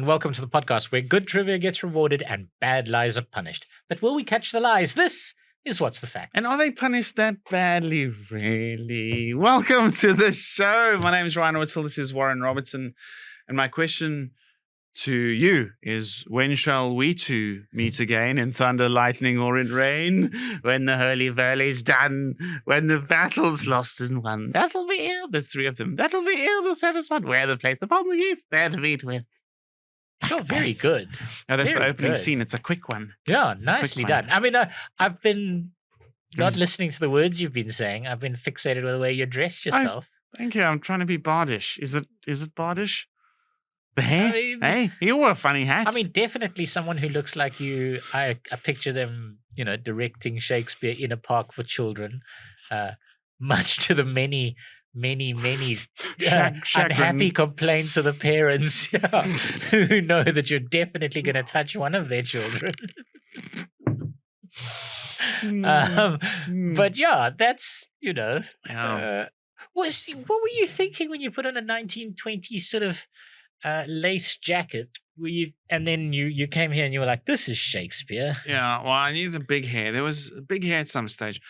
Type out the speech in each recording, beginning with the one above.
and welcome to the podcast where good trivia gets rewarded and bad lies are punished. But will we catch the lies? This is What's the Fact. And are they punished that badly, really? Welcome to the show. My name is Ryan Whittle. This is Warren Robertson. And my question to you is, when shall we two meet again in thunder, lightning, or in rain? When the hurly-burly's done, when the battle's lost and won. That'll be ill. There's three of them. That'll be ill, the set of sun. Where the place upon the heath, there to meet with. Sure, very good. Oh, that's Very the opening good. scene. It's a quick one. Yeah, It's a quick nicely one. done. I mean, I've been not Just- listening to the words you've been saying. I've been fixated with the way you dressed yourself. Thank you. I'm trying to be bardish. Is it bardish? The hair? I mean- Hey, you wore a funny hat. I mean, definitely someone who looks like you. I picture them, directing Shakespeare in a park for children, much to the many Chagrin. unhappy complaints of the parents who know that you're definitely going to touch one of their children. But yeah, that's, Yeah. what were you thinking when you put on a 1920s sort of lace jacket? And then you came here and you were like, this is Shakespeare. Yeah, well, I knew the big hair. There was big hair at some stage.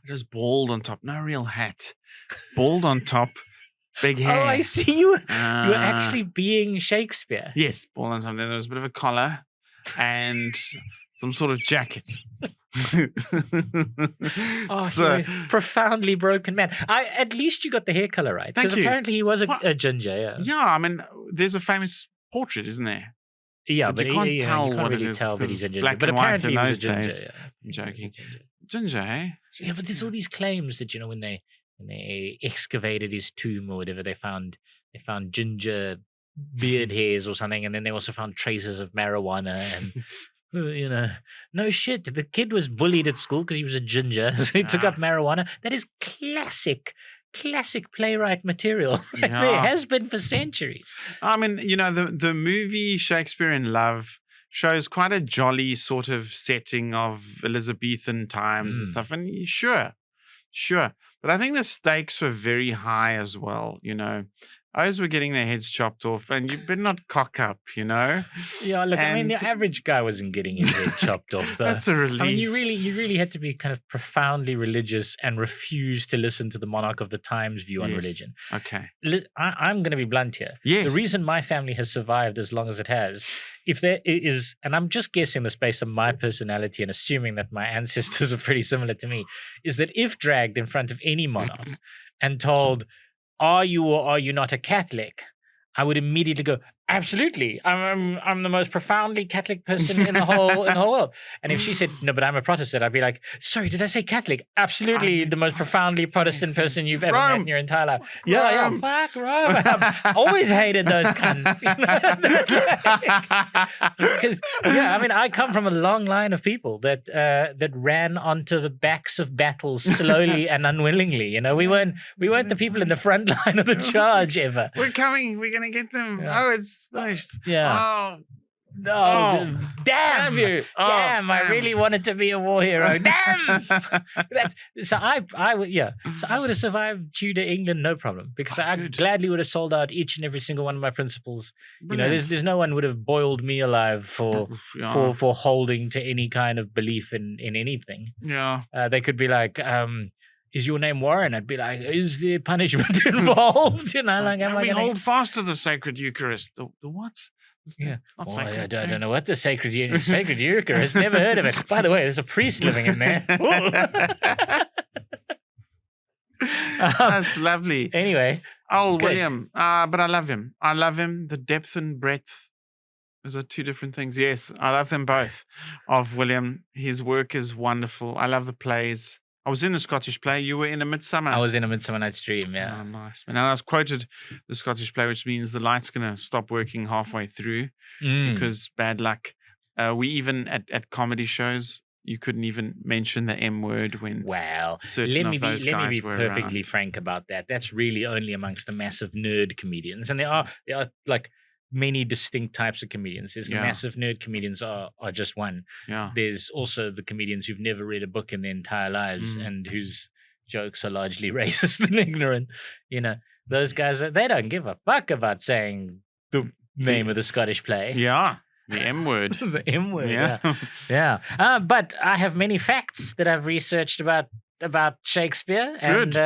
Just bald on top. No real hat. Bald on top, big hair. Oh, I see. You were actually being Shakespeare. Yes, bald on top. Then there was a bit of a collar and some sort of jacket. Oh, So- you're a profoundly broken man. At least you got the hair color right. Thank Because you. apparently he was What? a ginger, yeah. yeah, I mean, there's a famous portrait, isn't there? Yeah, But but you can't tell you can't what it really is, tell that 'cause he's a ginger. black But and white apparently in he was a those ginger, days. yeah. I'm joking. Ginger. Ginger, eh? Yeah, but there's all these claims that, when they excavated his tomb or whatever, they found ginger beard hairs or something, and then they also found traces of marijuana and no shit. The kid was bullied at school because he was a ginger, so he took Ah. up marijuana. That is classic playwright material. There Yeah. has been for centuries. I mean, the movie Shakespeare in Love shows quite a jolly sort of setting of Elizabethan times and Mm. stuff. And sure. But I think the stakes were very high as well, Others were getting their heads chopped off, and you better not cock up, Yeah, look, I mean, the And- average guy wasn't getting his head chopped off, though. That's a relief. I mean, you really had to be kind of profoundly religious and refuse to listen to the monarch of the times view on Yes. religion. Okay. I'm going to be blunt here. Yes. The reason my family has survived as long as it has, if there is, and I'm just guessing this based on my personality and assuming that my ancestors are pretty similar to me, is that if dragged in front of any monarch and told, "Are you or are you not a Catholic?" I would immediately go, "Absolutely, I'm the most profoundly Catholic person in the whole world." And if she said, "No, but I'm a Protestant," I'd be like, "Sorry, did I say Catholic?" Absolutely, the most profoundly Protestant person you've ever met Rome. in your entire life. Yeah, Rome. fuck Rome. I've always hated those cunts. Because I mean, I come from a long line of people that ran onto the backs of battles slowly and unwillingly. We weren't the people in the front line of the charge ever. We're coming. We're going to get them. Yeah. Oh, it's finished. Yeah. Oh, No, Oh, damn you. Oh, Damn, I really wanted to be a war hero. Damn. So I would have survived Tudor England, no problem, because I good. gladly would have sold out each and every single one of my principles. Brilliant. There's no one would have boiled me alive for Yeah. for holding to any kind of belief in anything. Yeah. They could be like, is your name Warren? I'd be like, is there punishment involved? Like, am I we gonna... hold fast to the sacred Eucharist. The what? It's Yeah. not Well, sacred. I don't know what the sacred Eucharist. Never heard of it. By the way, there's a priest living in there. That's lovely. Anyway, Oh, good. William. But I love him. I love him. The depth and breadth. Those are two different things. Yes, I love them both. Of William, his work is wonderful. I love the plays. I was in a Scottish play. You were in A Midsummer. I was in A Midsummer Night's Dream. Yeah. Oh, nice. And I was quoted the Scottish play, which means the light's going to stop working halfway through Mm. because bad luck. We even at comedy shows, you couldn't even mention the M word when Well, certain let of me those be guys were perfectly around. frank about that. That's really only amongst the massive nerd comedians, and there are like many distinct types of comedians. There's the Yeah. massive nerd comedians are just one. Yeah. There's also the comedians who've never read a book in their entire lives Mm. and whose jokes are largely racist and ignorant. Those guys, they don't give a fuck about saying the name of the Scottish play. Yeah, the M word. The M word. Yeah. Yeah. But I have many facts that I've researched about Shakespeare. Good.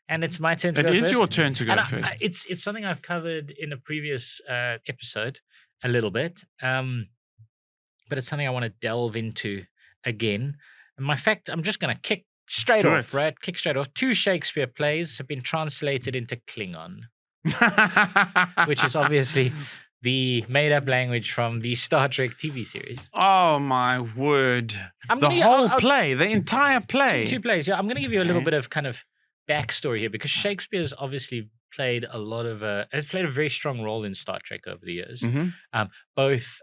And it's my turn to go It first. is your turn to go And first. it's something I've covered in a previous episode a little bit. But it's something I want to delve into again. And my fact, I'm just going to kick straight Do off, it. right? Kick straight off. 2 Shakespeare plays have been translated into Klingon, which is obviously the made-up language from the Star Trek TV series. Oh my word! I'm The gonna- whole I'll- play, the entire play. Two plays. Yeah, I'm going to give you a little Okay. bit of kind of backstory here because Shakespeare's obviously played a lot of has played a very strong role in Star Trek over the years. Mhm. Both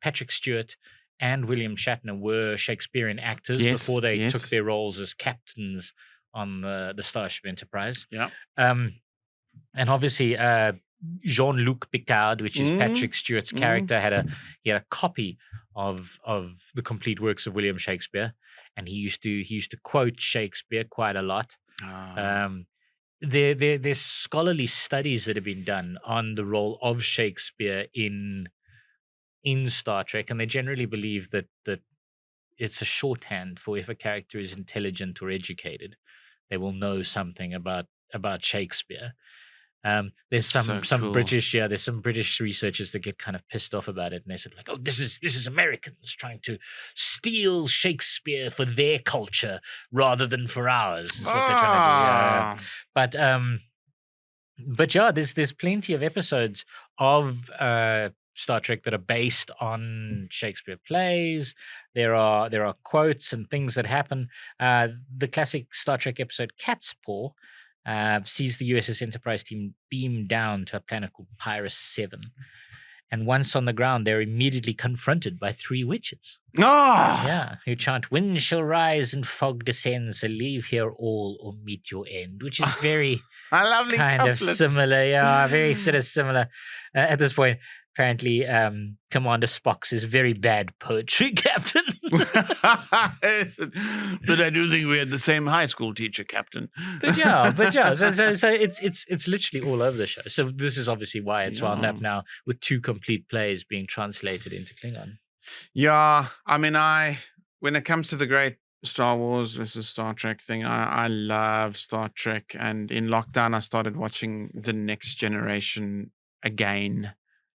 Patrick Stewart and William Shatner were Shakespearean actors Yes, before they yes. took their roles as captains on the Starship Enterprise. Yeah. And obviously Jean-Luc Picard, which is Mm. Patrick Stewart's Mm. character, had a copy of the complete works of William Shakespeare, and he used to quote Shakespeare quite a lot. There's scholarly studies that have been done on the role of Shakespeare in Star Trek, and they generally believe that it's a shorthand for if a character is intelligent or educated, they will know something about Shakespeare. There's some cool. there's some British researchers that get kind of pissed off about it, and they said like, oh, this is Americans trying to steal Shakespeare for their culture rather than for ours. Is what they're trying to do. But yeah, there's plenty of episodes of Star Trek that are based on Shakespeare plays. There are quotes and things that happen. The classic Star Trek episode Cat's Paw sees the USS Enterprise team beam down to a planet called Pyrus 7. And once on the ground, they're immediately confronted by 3 witches. Oh! Yeah, who chant, "Wind shall rise and fog descend, so leave here all or meet your end," which is very A lovely kind of couplet. similar. Yeah, very sort of similar. At this point, apparently, Commander Spock's is very bad poetry, Captain. But I do think we had the same high school teacher, Captain. But yeah. So it's literally all over the show. So this is obviously why it's wound up now with 2 complete plays being translated into Klingon. Yeah, I mean, when it comes to the great Star Wars versus Star Trek thing, I love Star Trek, and in lockdown I started watching The Next Generation again.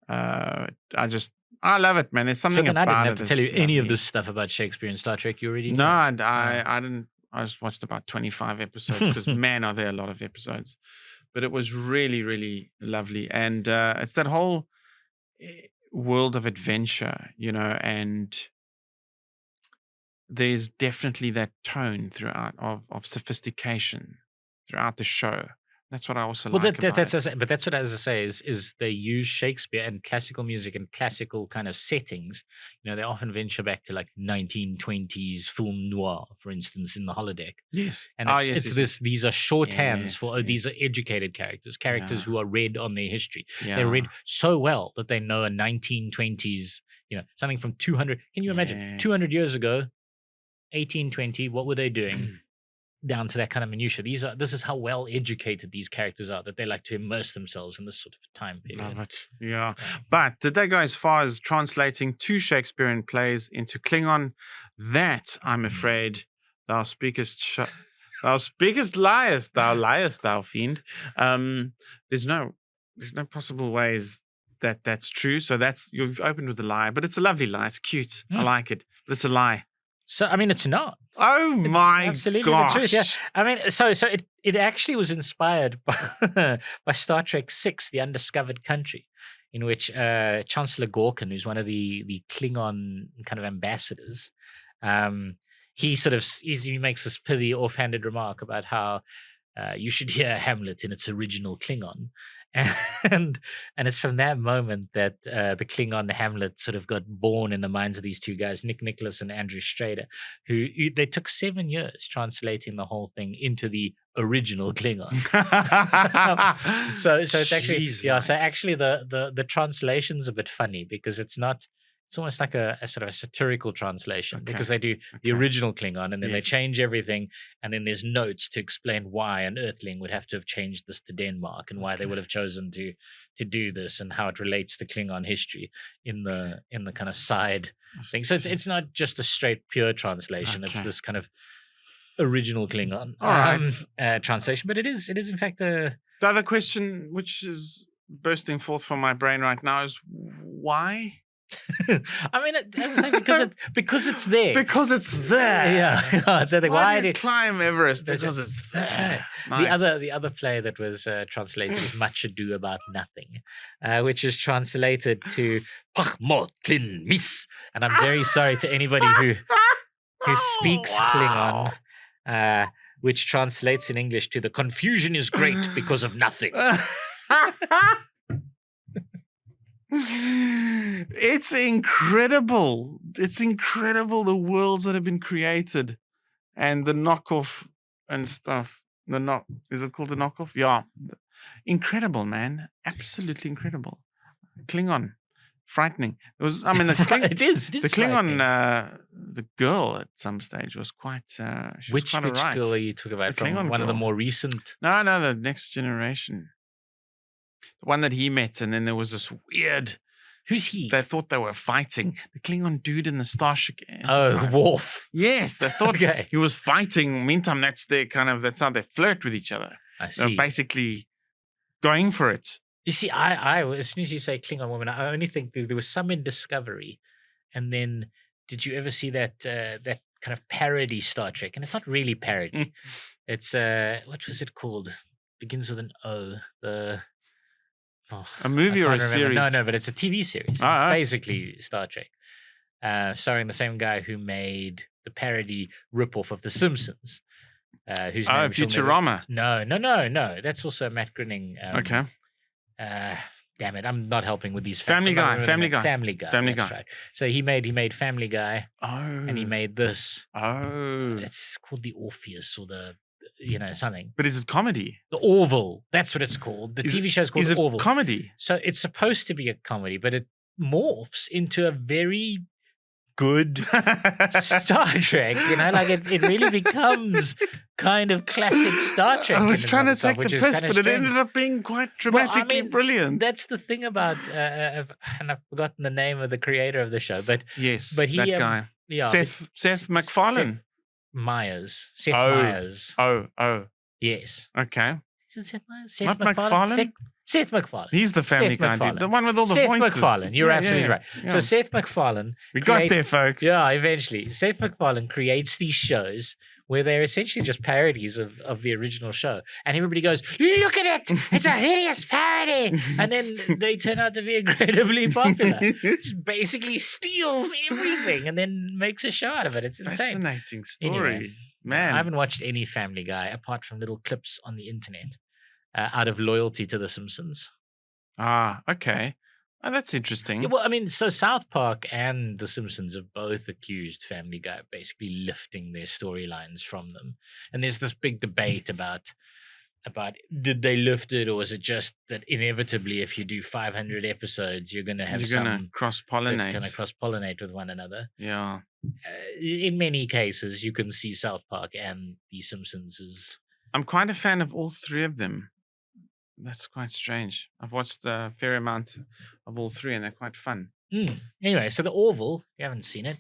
I love it, man. There's something So then I about didn't have it to tell you that's any of lovely. this stuff about Shakespeare and Star Trek. You already No, know. I didn't. I just watched about 25 episodes because man, are there a lot of episodes. But it was really, really lovely, and it's that whole world of adventure, and there's definitely that tone throughout of sophistication throughout the show. That's what I also Well, like about that's it. but that's what, as I say, is they use Shakespeare and classical music and classical kind of settings. They often venture back to like 1920s film noir, for instance, in the holodeck. Yes, And yes, it's yes, these are shorthands for Yes, these are yes. educated characters Yeah. who are read on their history. yeah. They're read so well that they know a 1920s, something from 200. Can you imagine Yes. 200 years ago, 1820? What were they doing? Down to that kind of minutia. This is how well educated these characters are, that they like to immerse themselves in this sort of time period. Love it. Yeah. But did they go as far as translating 2 Shakespearean plays into Klingon? That, I'm afraid, thou speakest liest, thou liest, thou fiend. There's no possible ways that's true. So you've opened with a lie, but it's a lovely lie. It's cute. I like it, but it's a lie. So I mean, it's not. Oh It's my absolutely gosh! the truth. Yeah. I mean, so it actually was inspired by Star Trek 6, The Undiscovered Country, in which Chancellor Gorkin, who's one of the Klingon kind of ambassadors, he makes this pithy offhanded remark about how you should hear Hamlet in its original Klingon. And it's from that moment that the Klingon Hamlet sort of got born in the minds of these 2 guys, Nick Nicholas and Andrew Strader, who they took 7 years translating the whole thing into the original Klingon. So it's actually Jeez, So actually the translation's a bit funny because it's not It's almost like a sort of a satirical translation because they do the Okay. original Klingon and then they Yes. change everything. And then there's notes to explain why an Earthling would have to have changed this to Denmark and why they would have chosen to do this and how it relates to Klingon history in the kind of side thing. So it's not just a straight pure translation. It's Okay. this kind of original Klingon All right. translation. But it is in fact a The other question, which is bursting forth from my brain right now, is why? I mean, as I say, because it's there. Because it's there. Yeah. So Why do you climb Everest? Because it's there. Nice. The other play that was translated is Much Ado About Nothing, which is translated to Pach Mot Klin Mis. And I'm very sorry to anybody who speaks Klingon, which translates in English to the confusion is great because of nothing. It's incredible. It's incredible the worlds that have been created and the knockoff and stuff. Is it called the knockoff? Yeah. Incredible, man. Absolutely incredible. Klingon. Frightening. It was, I mean, the it is the Klingon, the girl at some stage was quite, she was Which quite alright. girl are you talking about? The From Klingon one of the girl. more recent. No, the Next Generation. The one that he met, and then there was this weird. Who's he? They thought they were fighting. The Klingon dude in the Starship. Oh, Worf. Yes, they thought Okay. he was fighting. Meantime, that's how they flirt with each other. I They're see. basically going for it. You see, I as soon as you say Klingon woman, I only think there was some in Discovery, and then did you ever see that that kind of parody Star Trek? And it's not really parody. It's what was it called? Begins with an O. A movie I or a can't remember. series? No, but it's a TV series. It's basically Star Trek, starring the same guy who made the parody ripoff of The Simpsons. Whose name shall Futurama. No. That's also Matt Groening. Okay. Damn it, I'm not helping with these. Family Guy. That's right. So he made Family Guy, Oh. and he made this. Oh. It's called the Orpheus or the something. But is it comedy? The Orville. That's what it's called. The TV show is called Is The it Orville. comedy? So it's supposed to be a comedy, but it morphs into a very good Star Trek. Like it really becomes kind of classic Star Trek. I was in trying to and of itself, take the which is piss, kinda but it strange. ended up being quite dramatically brilliant. That's the thing about, and I've forgotten the name of the creator of the show, but Yes, but he, that guy. yeah, Seth MacFarlane. Seth Meyers. Oh. Yes. Okay. Is it Seth Meyers? Seth Not MacFarlane? MacFarlane? Seth MacFarlane. He's the Family Seth Guy dude. MacFarlane. The one with all the Seth voices. MacFarlane. You're absolutely right. Yeah. So Seth MacFarlane. We got there, creates- folks. Yeah, eventually. Seth MacFarlane creates these shows where they're essentially just parodies of the original show. And everybody goes, look at it! It's a hideous parody! And then they turn out to be incredibly popular. Just basically steals everything and then makes a show out of it. It's insane. Fascinating story. Anyway, Man. I haven't watched any Family Guy apart from little clips on the internet out of loyalty to The Simpsons. Okay. Oh, that's interesting. Yeah, well, I mean, so South Park and The Simpsons have both accused Family Guy of basically lifting their storylines from them. And there's this big debate about did they lift it, or was it just that inevitably if you do 500 episodes, you're going to have You're going to some cross-pollinate. going to cross-pollinate with one another. Yeah. In many cases, you can see South Park and The Simpsons as... I'm quite a fan of all three of them. That's quite strange. I've watched a fair amount of all three, and they're quite fun. Anyway, so the Orville, if you haven't seen it,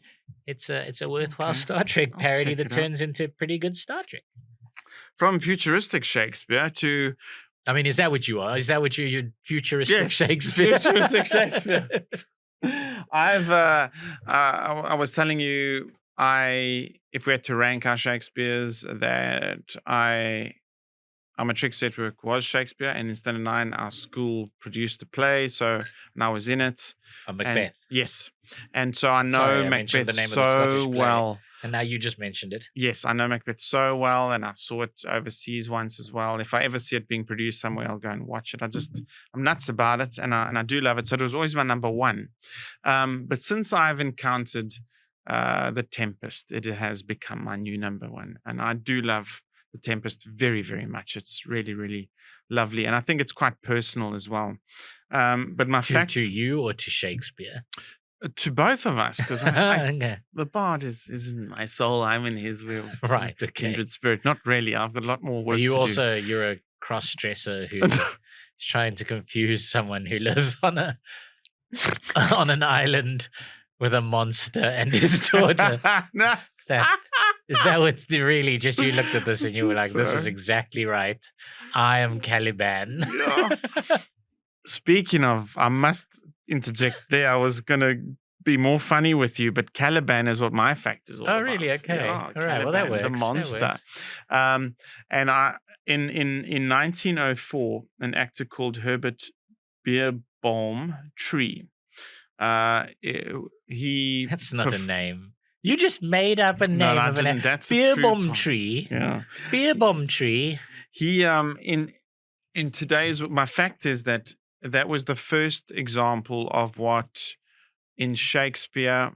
it's a worthwhile Okay. Star Trek I'll parody check that it out. turns into pretty good Star Trek. From futuristic Shakespeare to I mean, is that what you are? Is that what you're futuristic Yes, Shakespeare? futuristic Shakespeare. I was telling you, if we had to rank our Shakespeares, that I'm a Trick Setwork was Shakespeare, and in Standard 9, our school produced a play, and I was in it. Macbeth. Yes. And so I know Sorry, I mentioned Macbeth the name of the Scottish so play. well. And now you just mentioned it. Yes, I know Macbeth so well, and I saw it overseas once as well. If I ever see it being produced somewhere, I'll go and watch it. I'm nuts about it, and I do love it. So it was always my number one. But since I've encountered The Tempest, it has become my new number one, and I do love The Tempest very, very much. It's really, really lovely, and I think it's quite personal as well. But my fact To you or to Shakespeare? To both of us, because Okay. the bard is in my soul. I'm in his will. Right. Okay. Kindred spirit. Not really. I've got a lot more work to do. You're a cross-dresser who's trying to confuse someone who lives on on an island with a monster and his daughter. No. Is that what's really just you looked at this and you were like, this is So- exactly right. I am Caliban. Yeah. Speaking of, I must interject there. I was going to be more funny with you, but Caliban is what my fact is all about. Oh, really? Okay. Yeah, All right. Well, that Caliban, works. the That monster. works. And in 1904, an actor called Herbert Beerbohm Tree. He That's not a name. You just made up a name I of an didn't. That's a beer true bomb point. tree. Yeah. Beer bomb tree. He in today's my fact is that was the first example of what in Shakespeare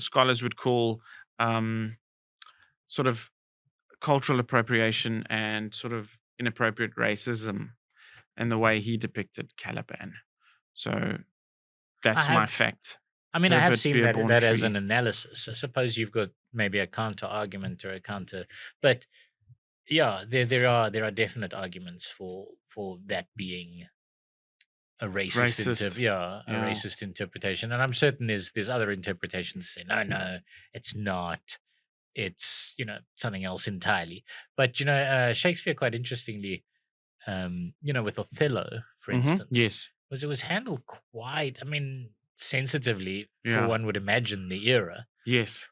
scholars would call sort of cultural appropriation and sort of inappropriate racism, and the way he depicted Caliban. So that's my fact. I mean, I have Herbert seen Beerbohm that as Tree. an analysis. I suppose you've got maybe a counter argument or a counter, but yeah, there are definite arguments for that being a racist. Yeah. A racist interpretation, and I'm certain there's other interpretations saying no, it's not. It's something else entirely. But Shakespeare, quite interestingly, with Othello, for instance, Yes. it was handled quite, I mean, sensitively for Yeah. one would imagine the era. Yes.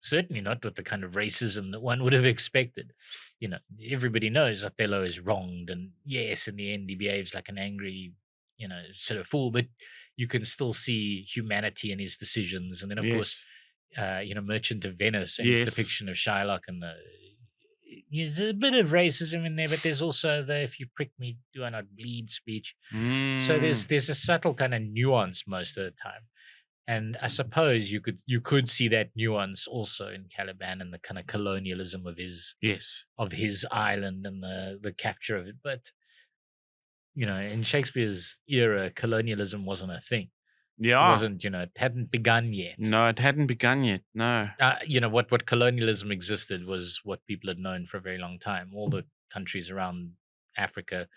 Certainly not with the kind of racism that one would have expected. Everybody knows Othello is wronged, and yes, in the end he behaves like an angry, sort of fool, but you can still see humanity in his decisions. And then of course, Merchant of Venice and his depiction of Shylock, and there's a bit of racism in there, but there's also the "if you prick me, do I not bleed" speech. So there's a subtle kind of nuance most of the time, and I suppose you could see that nuance also in Caliban and the kind of colonialism of his island and the capture of it. But in Shakespeare's era, colonialism wasn't a thing. Yeah. It wasn't, it hadn't begun yet. No, it hadn't begun yet. No. What colonialism existed was what people had known for a very long time. All the countries around Africa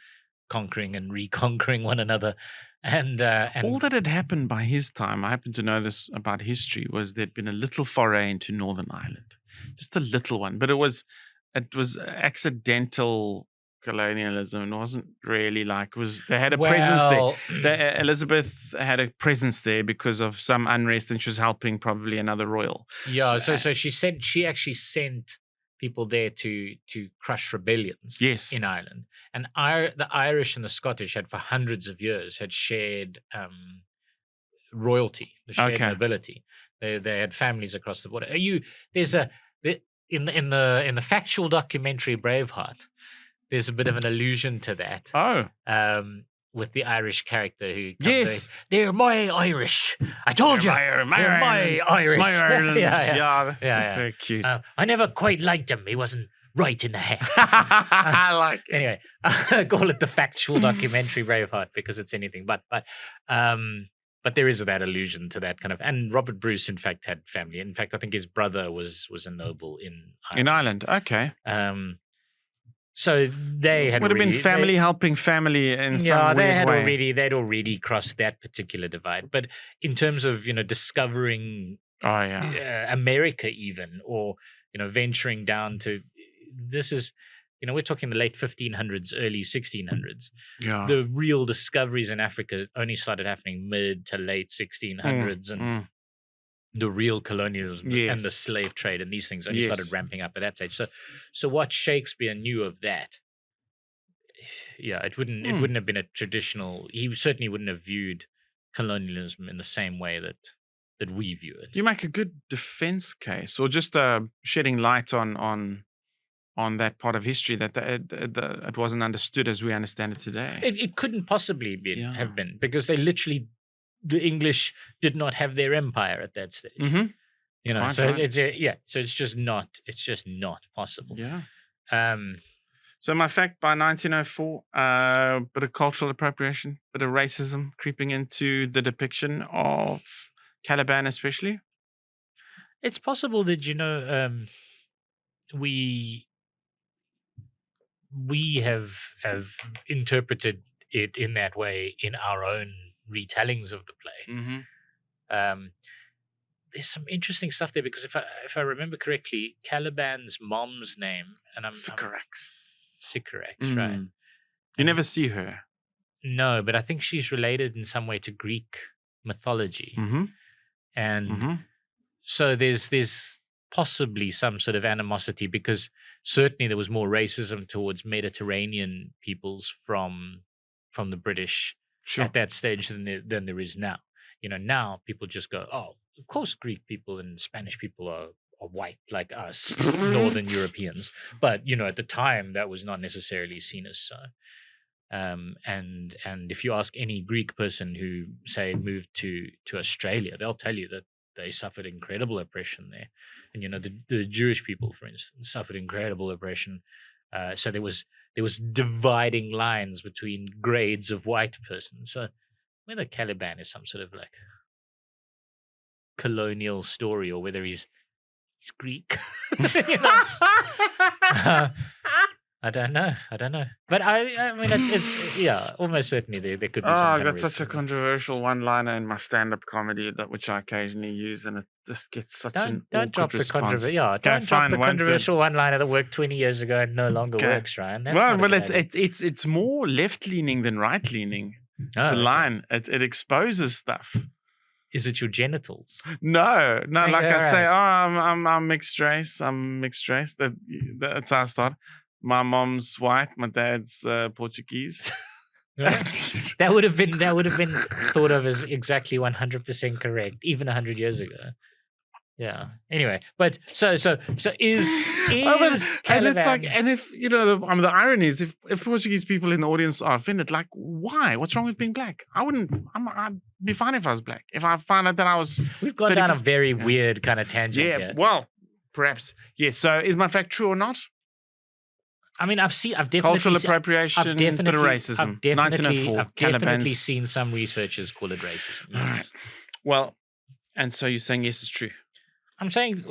conquering and reconquering one another. And all that had happened by his time, I happen to know this about history, was there'd been a little foray into Northern Ireland. Just a little one. But it was accidental colonialism. It wasn't really they had a presence there. Elizabeth had a presence there because of some unrest, and she was helping probably another royal. Yeah, so she actually sent people there to crush rebellions in Ireland. And the Irish and the Scottish had for hundreds of years had shared royalty, the shared nobility. They had families across the border. In the factual documentary Braveheart, there's a bit of an allusion to that. With the Irish character who they're my Irish. I told you, they're my Irish. It's my Ireland. Yeah, That's very cute. I never quite liked him. He wasn't right in the head. I like it. Anyway, I call it the factual documentary Braveheart because it's anything but there is that allusion to that kind of. And Robert Bruce, in fact, had family. In fact, I think his brother was a noble in Ireland. In Ireland, okay. So they had would have been family helping family in some weird way. They'd already crossed that particular divide. But in terms of discovering America, even, or venturing down to, this is we're talking the late 1500s, early 1600s. Yeah, the real discoveries in Africa only started happening mid to late 1600s, and the real colonialism and the slave trade and these things only started ramping up at that stage. So what Shakespeare knew of that, it wouldn't have been a traditional. He certainly wouldn't have viewed colonialism in the same way that we view it. You make a good defense case, or just shedding light on that part of history that it wasn't understood as we understand it today. It couldn't possibly have been, because they literally. The English did not have their empire at that stage. Mm-hmm. So it's just not possible. Yeah. So my fact, by 1904, bit of cultural appropriation, bit of racism creeping into the depiction of Caliban, especially. It's possible that we have interpreted it in that way in our own retellings of the play. Mm-hmm. Um, there's some interesting stuff there because if I remember correctly, Caliban's mom's name, and I'm Sycorax, right? You never see her. No, but I think she's related in some way to Greek mythology, Mm-hmm. and so there's possibly some sort of animosity because certainly there was more racism towards Mediterranean peoples from the British at that stage than there is now. Now people just go, oh, of course Greek people and Spanish people are white like us, Northern Europeans. But at the time that was not necessarily seen as so. And if you ask any Greek person who say moved to Australia, they'll tell you that they suffered incredible oppression there. And the Jewish people, for instance, suffered incredible oppression. So there was dividing lines between grades of white person. So whether Caliban is some sort of like colonial story or whether he's Greek, I don't know. But I mean, it's almost certainly there could be. I got such a controversial one-liner in my stand-up comedy which I occasionally use, and it just gets such an don't drop awkward the controversial. response. Yeah, don't drop the controversial one-liner that worked 20 years ago and no longer works, Ryan. That's it's more left-leaning than right-leaning. The line it exposes stuff. Is it your genitals? No. Like I say, I'm mixed race. That's how I start. My mom's white. My dad's Portuguese. That would have been thought of as exactly 100% correct, even 100 years ago. Yeah. Anyway, but so is and it's like, and if the irony is if Portuguese people in the audience are offended, like, why? What's wrong with being black? I'd be fine if I was black. If I found out that I was, we've gone down a very weird kind of tangent. Yeah. Here. Well, perhaps. Yeah. So is my fact true or not? I mean, I've definitely cultural appropriation, bit of racism. I've definitely seen some researchers call it racism. Yes. All right. Well, and so you're saying yes, it's true. I'm saying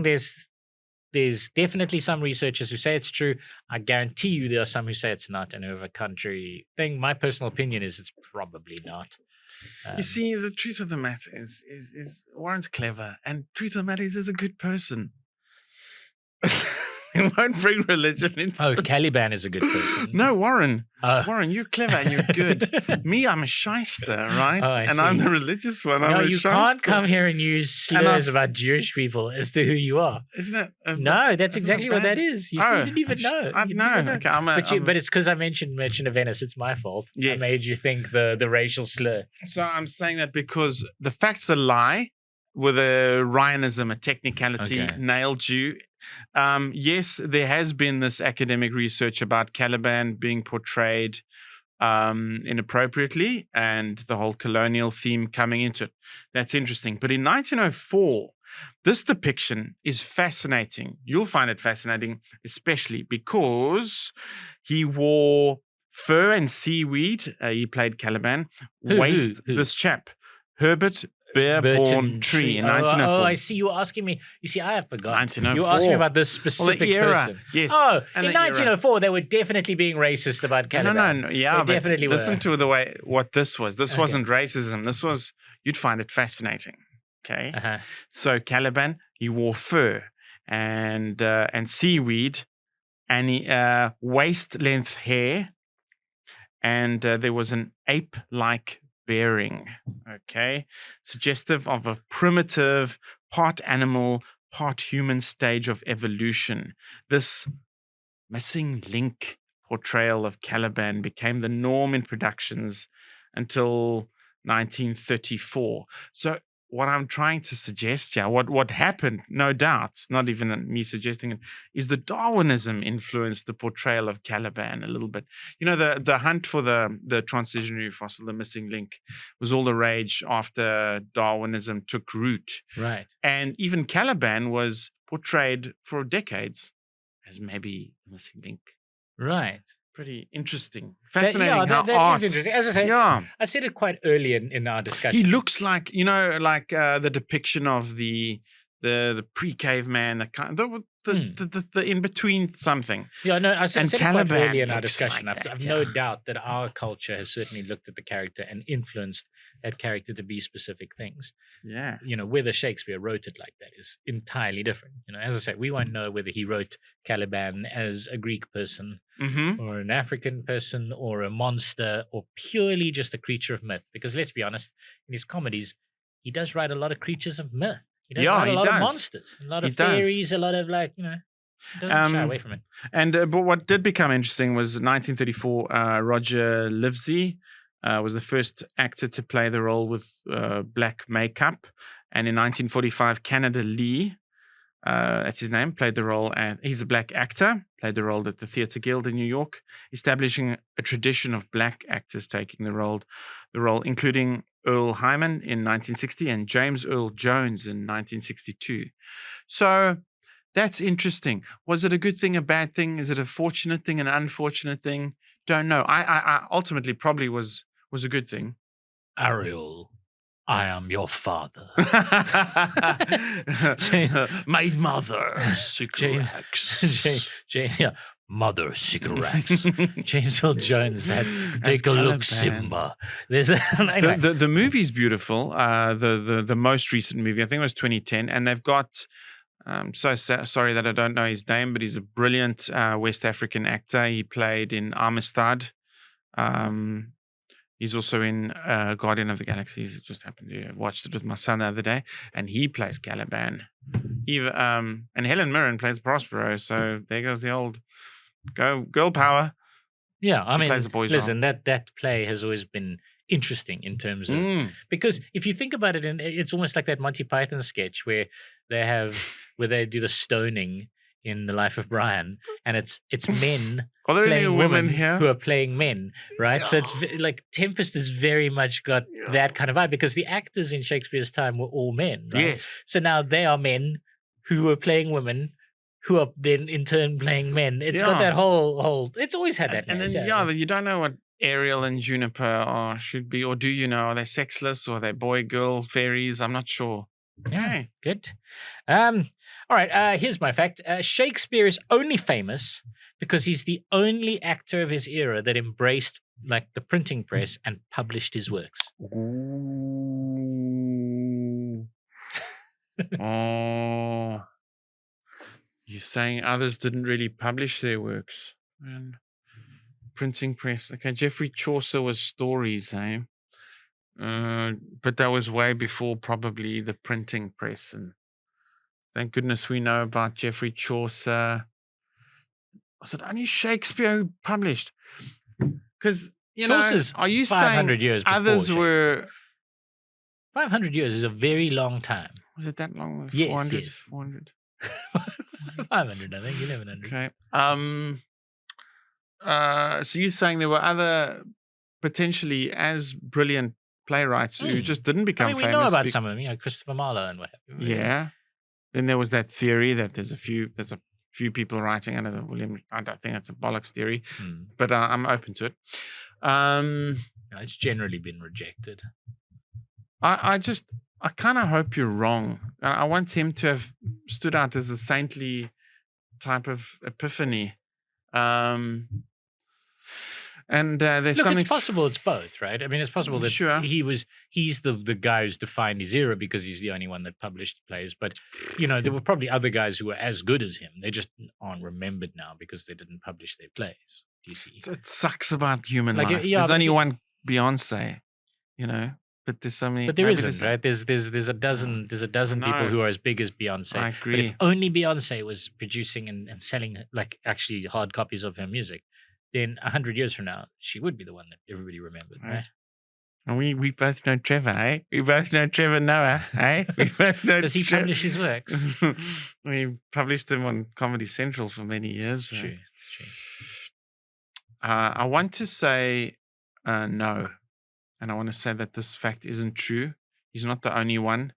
there's definitely some researchers who say it's true. I guarantee you there are some who say it's not, and over country thing. My personal opinion is it's probably not. You see, the truth of the matter is Warren's clever, and truth of the matter is he's a good person. It won't bring religion into it. Caliban is a good person. No, Warren. Warren, you're clever and you're good. Me, I'm a shyster, right? And I'm the religious one. No, you can't come here and use slurs about Jewish people as to who you are. Isn't it? No, that's exactly what that is. You didn't even know. No. Okay, but it's because I mentioned Merchant of Venice. It's my fault. Yes. I made you think the racial slur. So I'm saying that because the fact's a lie with a Ryanism, a technicality, nailed you. Yes, there has been this academic research about Caliban being portrayed inappropriately and the whole colonial theme coming into it. That's interesting. But in 1904, this depiction is fascinating. You'll find it fascinating, especially because he wore fur and seaweed. He played Caliban. Who? This chap, Herbert Beerbohm Tree in 1904. Oh, I see. You were asking me. You see, I have forgotten. 1904. You were asking me about this specific person. Yes. Oh, in 1904, they were definitely being racist about Caliban. No. Yeah, they definitely were. Listen to the way what this was. This wasn't racism. This was, you'd find it fascinating. Okay. So Caliban, he wore fur and seaweed and waist-length hair, and there was an ape-like bearing, okay, suggestive of a primitive, part animal, part human stage of evolution. This missing link portrayal of Caliban became the norm in productions until 1934. So what I'm trying to suggest here, what happened, no doubt, not even me suggesting it, is the Darwinism influenced the portrayal of Caliban a little bit. You know, the hunt for the transitionary fossil, the missing link, was all the rage after Darwinism took root. Right. And even Caliban was portrayed for decades as maybe the missing link. Right. Pretty interesting. That Fascinating how is art. interesting. As I say, Yeah. I said it quite early in our discussion. He looks like, the depiction of the pre-caveman, the in between something. Yeah, no, I said it quite Caliban early in our looks discussion. like I've that, no yeah. doubt that our culture has certainly looked at the character and influenced that character to be specific things. Yeah. Whether Shakespeare wrote it like that is entirely different. As I say, we won't know whether he wrote Caliban as a Greek person Mm-hmm. or an African person or a monster or purely just a creature of myth. Because let's be honest, in his comedies, he does write a lot of creatures of myth. He does write a lot of monsters, a lot of fairies, a lot of doesn't shy away from it. And but what did become interesting was 1934. Roger Livesey was the first actor to play the role with black makeup, and in 1945, Canada Lee, that's his name, played the role, and he's a black actor, played the role at the Theatre Guild in New York, establishing a tradition of black actors taking the role, including Earl Hyman in 1960 and James Earl Jones in 1962. So that's interesting. Was it a good thing, a bad thing? Is it a fortunate thing, an unfortunate thing? Don't know. I ultimately probably was a good thing. Ariel, I am your father. My mother, Sycorax. Mother Sycorax. James Earl Jones, take a look, Simba. The movie's beautiful. The most recent movie, I think it was 2010, and they've got. I'm so sorry that I don't know his name, but he's a brilliant West African actor. He played in Amistad. He's also in Guardian of the Galaxy. I just happened to watch it with my son the other day, and he plays Caliban. And Helen Mirren plays Prospero. So there goes the old girl power. Yeah, I mean, plays the boys listen, that play has always been interesting in terms of because if you think about it, it's almost like that Monty Python sketch where they do the stoning in The Life of Brian, and it's men playing women who are playing men, right? Yeah. So it's like Tempest has very much got that kind of vibe because the actors in Shakespeare's time were all men, right? Yes. So now they are men who are playing women who are then in turn playing men. It's got that whole. It's always had that. And then you don't know what Ariel and Juniper should be, or do you know? Are they sexless or are they boy girl fairies? I'm not sure. Yeah, good. All right, here's my fact. Shakespeare is only famous because he's the only actor of his era that embraced the printing press and published his works. Ooh. Oh. You're saying others didn't really publish their works. Man. Printing press. Okay, Geoffrey Chaucer was stories, eh? But that was way before probably the printing press. And thank goodness we know about Geoffrey Chaucer. Was it only Shakespeare who published? Because, Chaucer's are you 500 saying years before others were... 500 years is a very long time. Was it that long? Yes, 400? yes. 400? 500, I think. 1100. Okay. So you're saying there were other potentially as brilliant playwrights who just didn't become famous? We know about some of them, Christopher Marlowe and what have you. Yeah. Then there was that theory that there's a few people writing under the William. I don't think that's a bollocks theory, but I'm open to it. It's generally been rejected. I kind of hope you're wrong. I want him to have stood out as a saintly type of epiphany. And there's something. It's possible it's both, right? I mean, it's possible that he's the guy who's defined his era because he's the only one that published plays. But, there were probably other guys who were as good as him. They just aren't remembered now because they didn't publish their plays. Do you see? It sucks about human life. There's only one Beyonce, but there's so many. But there isn't, right? There's a dozen people who are as big as Beyonce. I agree. But if only Beyonce was producing and selling actually hard copies of her music, then 100 years from now, she would be the one that everybody remembered, right? And we both know Trevor, eh? We both know Trevor Noah, eh? We both know. Does he publish his works? We published them on Comedy Central for many years. True. I want to say no. And I want to say that this fact isn't true. He's not the only one.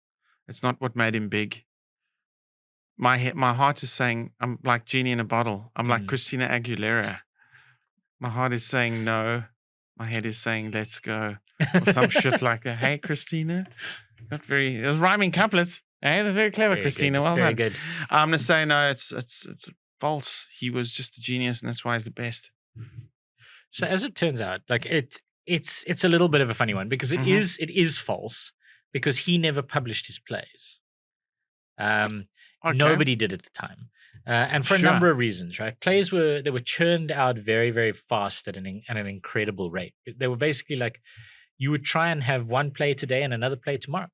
It's not what made him big. My heart is saying I'm like Genie in a bottle. I'm like Christina Aguilera. My heart is saying no. My head is saying let's go. Or some shit like that. Hey, Christina. It was rhyming couplets. Hey, they're very clever, Very Christina. good, Well very done. good. I'm gonna say no, it's false. He was just a genius, and that's why he's the best. So as it turns out, like it's a little bit of a funny one because it Mhm. is false because he never published his plays. Okay. Nobody did at the time, and for a Sure. number of reasons. Right, plays were churned out very very fast at an incredible rate. They were basically like you would try and have one play today and another play tomorrow,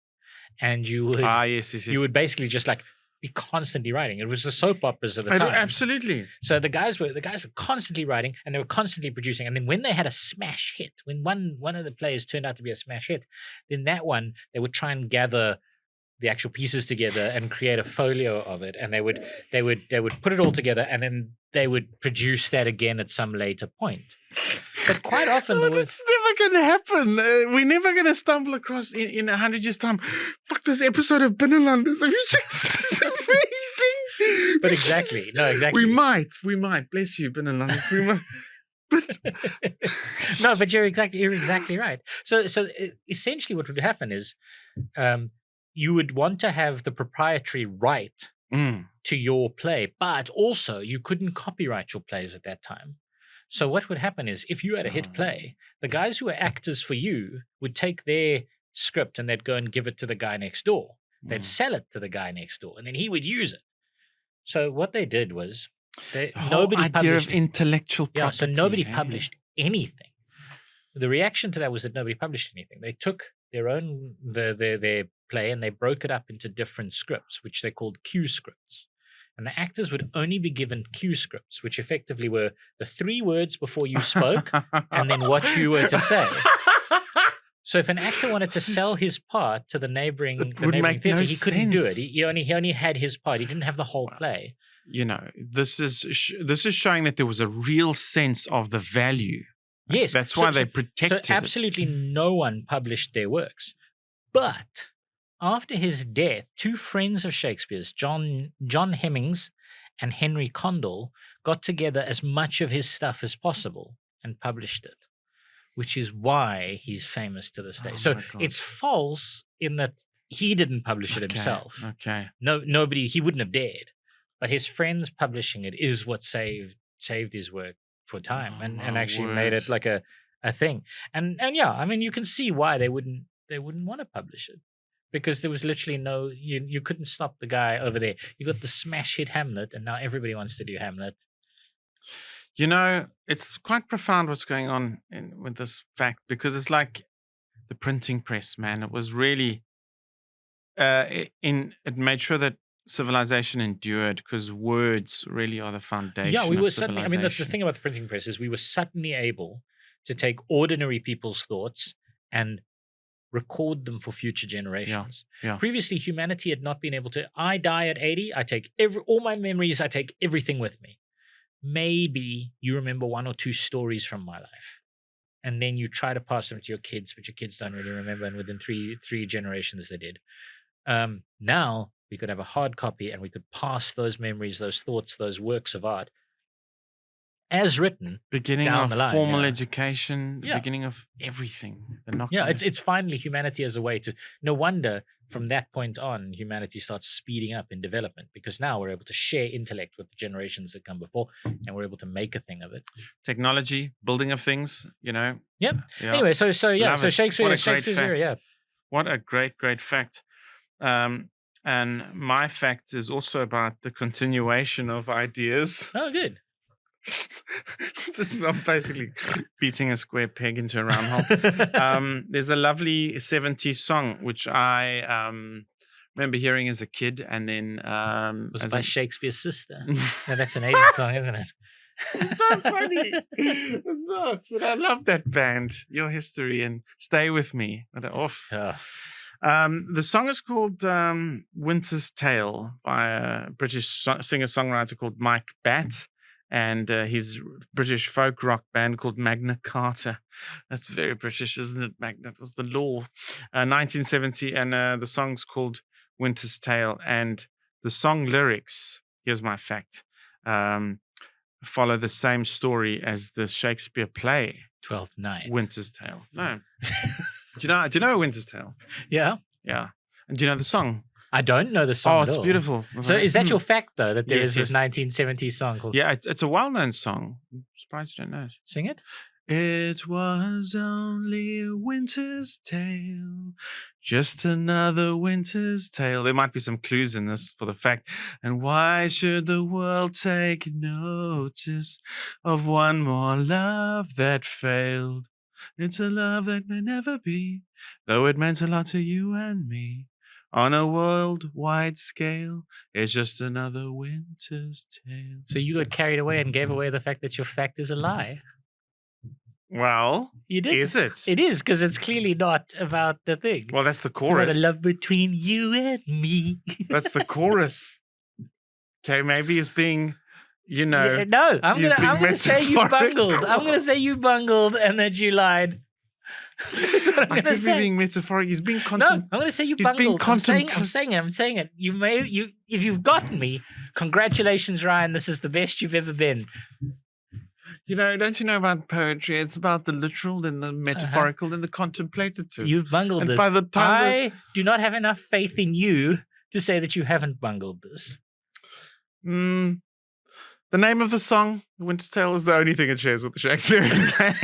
and you would Yes. you would basically just like be constantly writing. It was the soap operas of the time. Absolutely. So the guys were constantly writing and they were constantly producing. And then when they had a smash hit, when one of the plays turned out to be a smash hit, then that one they would try and gather the actual pieces together and create a folio of it. And they would put it all together and then they would produce that again at some later point. But quite often It's never going to happen. We're never going to stumble across in 100 years' time. Fuck this episode of Binnelanders. Have you checked this? This is amazing. But exactly. No, exactly. We might. Bless you, Binnelanders. We might. But no, but you're exactly right. So essentially what would happen is you would want to have the proprietary right to your play, but also you couldn't copyright your plays at that time. So what would happen is if you had a hit play, the guys who were actors for you would take their script and they'd go and give it to the guy next door. They'd sell it to the guy next door and then he would use it. So what they did was nobody published of intellectual property. Yeah, so nobody published anything. The reaction to that was that nobody published anything. They took their own their play and they broke it up into different scripts, which they called cue scripts. And the actors would only be given cue scripts, which effectively were the 3 words before you spoke and then what you were to say. So if an actor wanted to sell his part to the neighboring theatre, he couldn't do it. He only had his part. He didn't have the whole play. You know, this is showing that there was a real sense of the value. Yes. That's why they protected So absolutely no one published their works. But after his death, 2 friends of Shakespeare's, John Hemmings and Henry Condell, got together as much of his stuff as possible and published it, which is why he's famous to this day. So it's false in that he didn't publish it himself. Okay. Nobody, he wouldn't have dared. But his friends publishing it is what saved his work for time and actually made it like a thing. And yeah, I mean, you can see why they wouldn't want to publish it. Because there was literally no, you couldn't stop the guy over there. You got the smash hit Hamlet, and now everybody wants to do Hamlet. You know, it's quite profound what's going on with this fact, because it's like the printing press, man. It was really, it made sure that civilization endured, because words really are the foundation. Yeah, we of were suddenly, I mean, the civilization. thing about the printing press is we were suddenly able to take ordinary people's thoughts and record them for future generations. Yeah. Previously, humanity had not been able to. I die at 80. I take all my memories. I take everything with me. Maybe you remember 1 or 2 stories from my life, and then you try to pass them to your kids, but your kids don't really remember. And within three generations, they did. Now we could have a hard copy, and we could pass those memories, those thoughts, those works of art, as written, beginning down of the line, formal education, the Yeah. beginning of everything. Yeah, it's finally humanity as a way to. No wonder from that point on, humanity starts speeding up in development, because now we're able to share intellect with the generations that come before, and we're able to make a thing of it. technology, building of things. You know. Yep. Yeah. Anyway, so yeah, Love so it. Shakespeare, What a great Shakespeare's era, fact. yeah. What a great fact. And my fact is also about the continuation of ideas. Oh, good. I'm basically beating a square peg into a round hole. There's a lovely 70s song which I remember hearing as a kid, and then Was it by Shakespeare's sister? it's No, that's an 80s song, isn't it? so funny. It's not, but I love that band, Your History and Stay With Me. Off. Oh, The song is called Winter's Tale by a British singer-songwriter called Mike Batt, and his British folk rock band called Magna Carta. That's very British, isn't it? That was the law. 1970, and the song's called Winter's Tale. And the song lyrics, here's my fact. follow the same story as the Shakespeare play, Twelfth Night. Winter's Tale? No. Do you know Winter's Tale? Yeah. Yeah. And do you know the song? I don't know the song Oh, at it's all. beautiful. So is that your fact, though, that there Yes, is this yes. 1970s song called... Yeah, it's a well-known song. I'm surprised you don't know it. Sing it? It was only a winter's tale, just another winter's tale. There might be some clues in this for the fact. And why should the world take notice of one more love that failed? It's a love that may never be, though it meant a lot to you and me. On a worldwide scale, it's just another winter's tale. So you got carried away and gave away the fact that your fact is a lie. Well, You did. is it? It is, because it's clearly not about the thing. Well, that's the It's about chorus. a love between you and me. That's the chorus. Okay, maybe it's being, you know. Yeah, no, I'm he's gonna being say you metaphorical. bungled. I'm gonna say you bungled and that you lied. That's what I'm I gonna could be say. being metaphoric. He's being No, I'm gonna say you he's being bungled. I'm saying it. If you've gotten me, congratulations, Ryan. This is the best you've ever been. You know, don't you know about poetry? It's about the literal and the metaphorical and the contemplative. You've bungled and this. by the time I do not have enough faith in you to say that you haven't bungled this. the name of the song, Winter's Tale, is the only thing it shares with the Shakespearean play.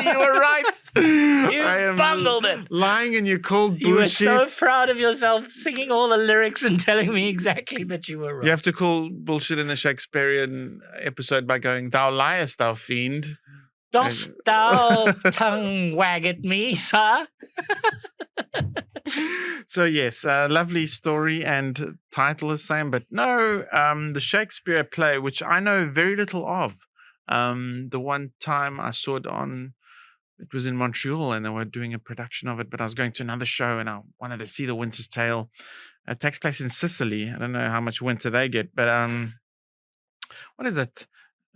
You were right. You bungled it. Lying and you called You were bullshit. so proud of yourself singing all the lyrics and telling me exactly that you were right. You have to call bullshit in the Shakespearean episode by going, "Thou liest, thou fiend." Dost thou tongue wag at me, sir? So yes, lovely story and title is same, but no, the Shakespeare play, which I know very little of. The one time I saw it it was in Montreal and they were doing a production of it, but I was going to another show and I wanted to see the Winter's Tale. It takes place in Sicily. I don't know how much winter they get, but what is it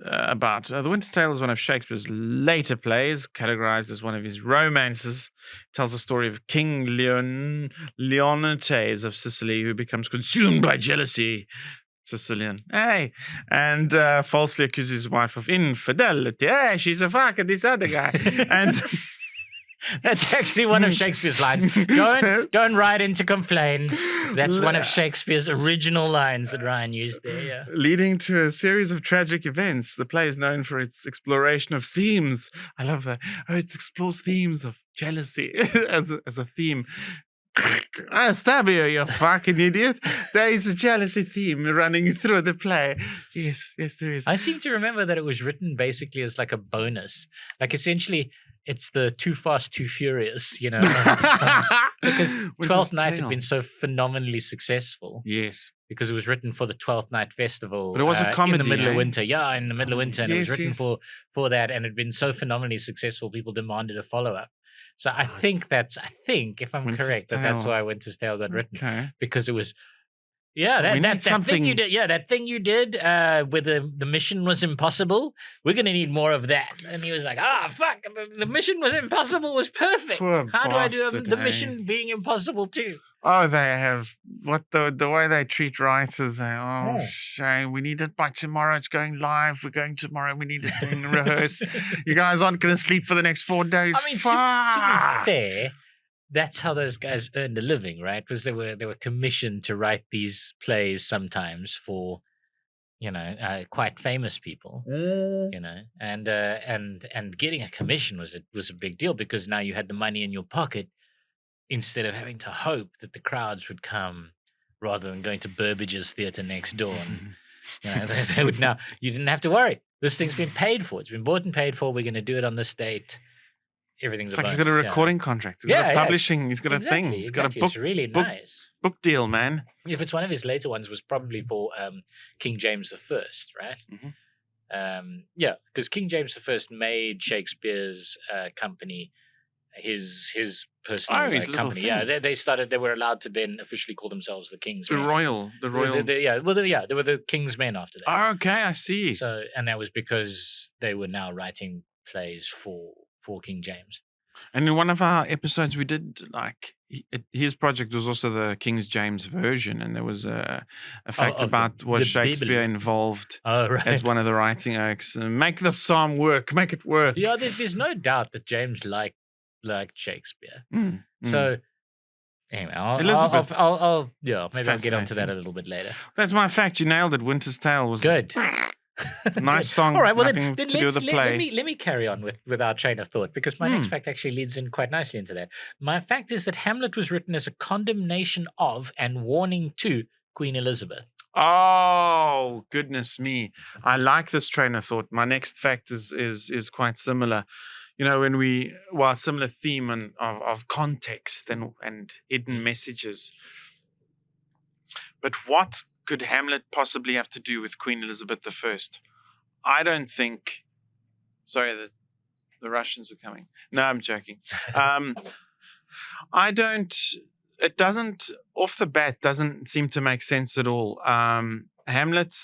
about? The Winter's Tale is one of Shakespeare's later plays, categorized as one of his romances. It tells the story of King Leontes of Sicily, who becomes consumed by jealousy. Sicilian, hey, and falsely accuses his wife of infidelity. Hey, she's a fuck at this other guy, and That's actually one of Shakespeare's lines. Don't write in to complain. That's one of Shakespeare's original lines that Ryan used there. Yeah. leading to a series of tragic events. The play is known for its exploration of themes. I love that. Oh, it explores themes of jealousy as a theme. I stab you, you fucking idiot. There is a jealousy theme running through the play. Yes, there is. I seem to remember that it was written basically as like a bonus. Like essentially, it's the Too Fast, Too Furious, you know. Because Twelfth Night had been so phenomenally successful. Yes. Because it was written for the 12th Night Festival. But it was a comedy, in the middle of eh? winter. Yeah, in the middle of winter. And it was Yes, written yes. for that. And it had been so phenomenally successful, people demanded a follow-up. So I think, if I'm Winter's correct, that's Tale. why Winter's Tale got written. Okay. Because it was, We that need thing something- you did. Yeah, that thing you did where the mission was impossible. We're going to need more of that. And he was like, fuck, the mission was impossible was perfect. Poor How do I do bastard, the hey? mission being impossible too? Oh, they have the way they treat writers. Oh. Shame. We need it by tomorrow. It's going live. We're going tomorrow. We need it in rehearse. You guys aren't going to sleep for the next 4 days. I mean, to be fair, that's how those guys earned a living, right? Because they were commissioned to write these plays sometimes for, quite famous people, and getting a commission was a big deal because now you had the money in your pocket instead of having to hope that the crowds would come rather than going to Burbage's theater next door. And, they would now. You didn't have to worry. This thing's been paid for. It's been bought and paid for. We're going to do it on this date. Everything's It's like a he's got a bonus, recording contract. He's got a publishing. He's got a thing. He's got a book It's really book- nice. book deal, man. If it's one of his later ones, was probably for King James I, right? Mhm. Because King James I made Shakespeare's company his personal his little company. thing. Yeah, they started. They were allowed to then officially call themselves the King's The Men. royal. They were the King's Men after that. Oh, okay, I see. So, and that was because they were now writing plays for King James. And in one of our episodes, we did his project was also the King James version, and there was a fact of about was the Shakespeare Bible. involved Oh, right. as one of the writing acts. Make the psalm work, make it work. Yeah, there's no doubt that James liked Shakespeare. Mm. So anyway, Elizabeth. I'll maybe I'll get onto that Fascinating. a little bit later. That's my fact. You nailed it. Winter's Tale was Good. nice song. All right, well nothing then to do with the play. let me carry on with our train of thought, because my next fact actually leads in quite nicely into that. My fact is that Hamlet was written as a condemnation of and warning to Queen Elizabeth. Oh, goodness me. I like this train of thought. My next fact is quite similar. You know, similar theme of context and hidden messages. But what could Hamlet possibly have to do with Queen Elizabeth I? I don't think. Sorry, the Russians are coming. No, I'm joking. I don't. It doesn't, off the bat, doesn't seem to make sense at all. Hamlet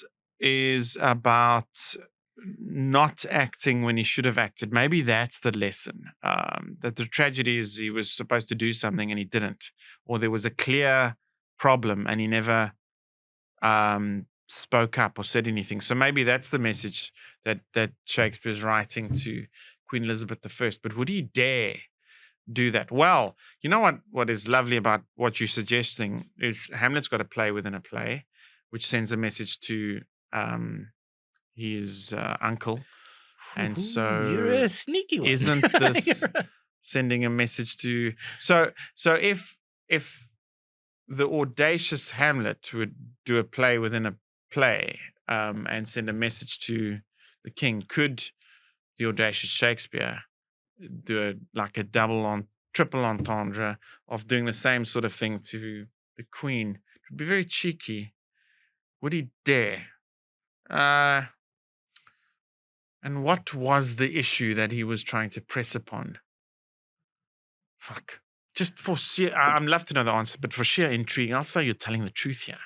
is about not acting when he should have acted. Maybe that's the lesson. That the tragedy is he was supposed to do something and he didn't, or there was a clear problem and he never spoke up or said anything. So maybe that's the message that Shakespeare's writing to Queen Elizabeth I. But would he dare do that? Well, you know what is lovely about what you're suggesting is Hamlet's got a play within a play, which sends a message to his uncle. And so you're a sneaky one. Isn't this sending a message to so if the audacious Hamlet would do a play within a play and send a message to the king, could the audacious Shakespeare do a triple entendre of doing the same sort of thing to the Queen? It would be very cheeky. Would he dare? And what was the issue that he was trying to press upon? Fuck. Just for sheer, I'd love to know the answer, but for sheer intrigue, I'll say you're telling the truth here.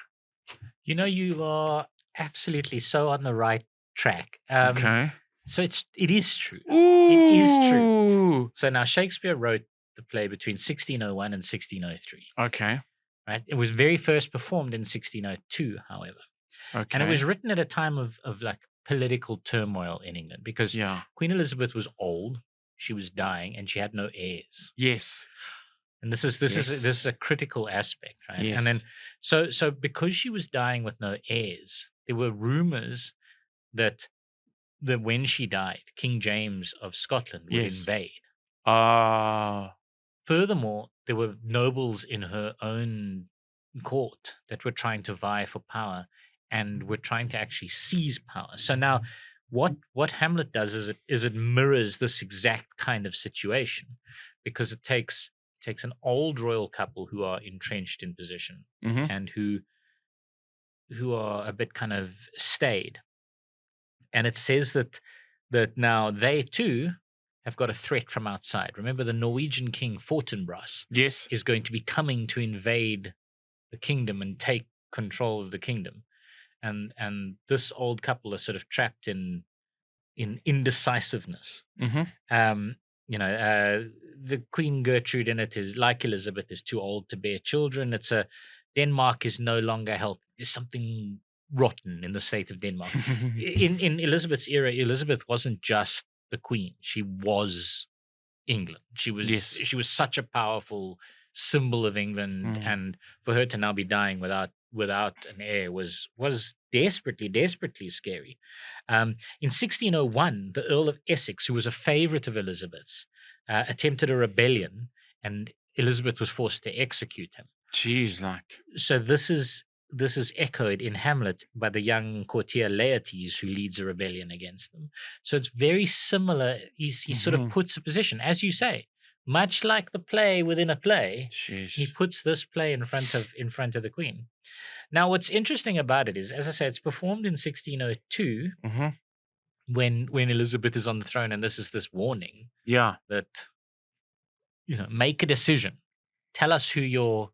You know, you are absolutely so on the right track. Okay. So it is true. Ooh. It is true. So now Shakespeare wrote the play between 1601 and 1603. Okay. Right. It was very first performed in 1602, however. Okay. And it was written at a time of like political turmoil in England, because Queen Elizabeth was old, she was dying, and she had no heirs. Yes. And this is a critical aspect, right? Yes. And then so because she was dying with no heirs, there were rumors that when she died, King James of Scotland would invade. Furthermore, there were nobles in her own court that were trying to vie for power and were trying to actually seize power. So now what Hamlet does is it mirrors this exact kind of situation, because it takes an old royal couple who are entrenched in position and who are a bit kind of staid. And it says that now they too have got a threat from outside. Remember, the Norwegian king Fortinbras is going to be coming to invade the kingdom and take control of the kingdom. And this old couple are sort of trapped in indecisiveness. The Queen Gertrude in it is like Elizabeth, is too old to bear children. Denmark is no longer healthy. There's something rotten in the state of Denmark. in Elizabeth's era, Elizabeth wasn't just the queen; she was England. She was such a powerful symbol of England, and for her to now be dying without an heir was desperately scary. In 1601, the Earl of Essex, who was a favorite of Elizabeth's, attempted a rebellion, and Elizabeth was forced to execute him. Jeez, so this is echoed in Hamlet by the young courtier Laertes, who leads a rebellion against them. So it's very similar. He sort of puts a position, as you say, much like the play within a play. Jeez. He puts this play in front of the Queen. Now, what's interesting about it is, as I said, it's performed in 1602 when Elizabeth is on the throne, and this is this warning that, make a decision. Tell us who your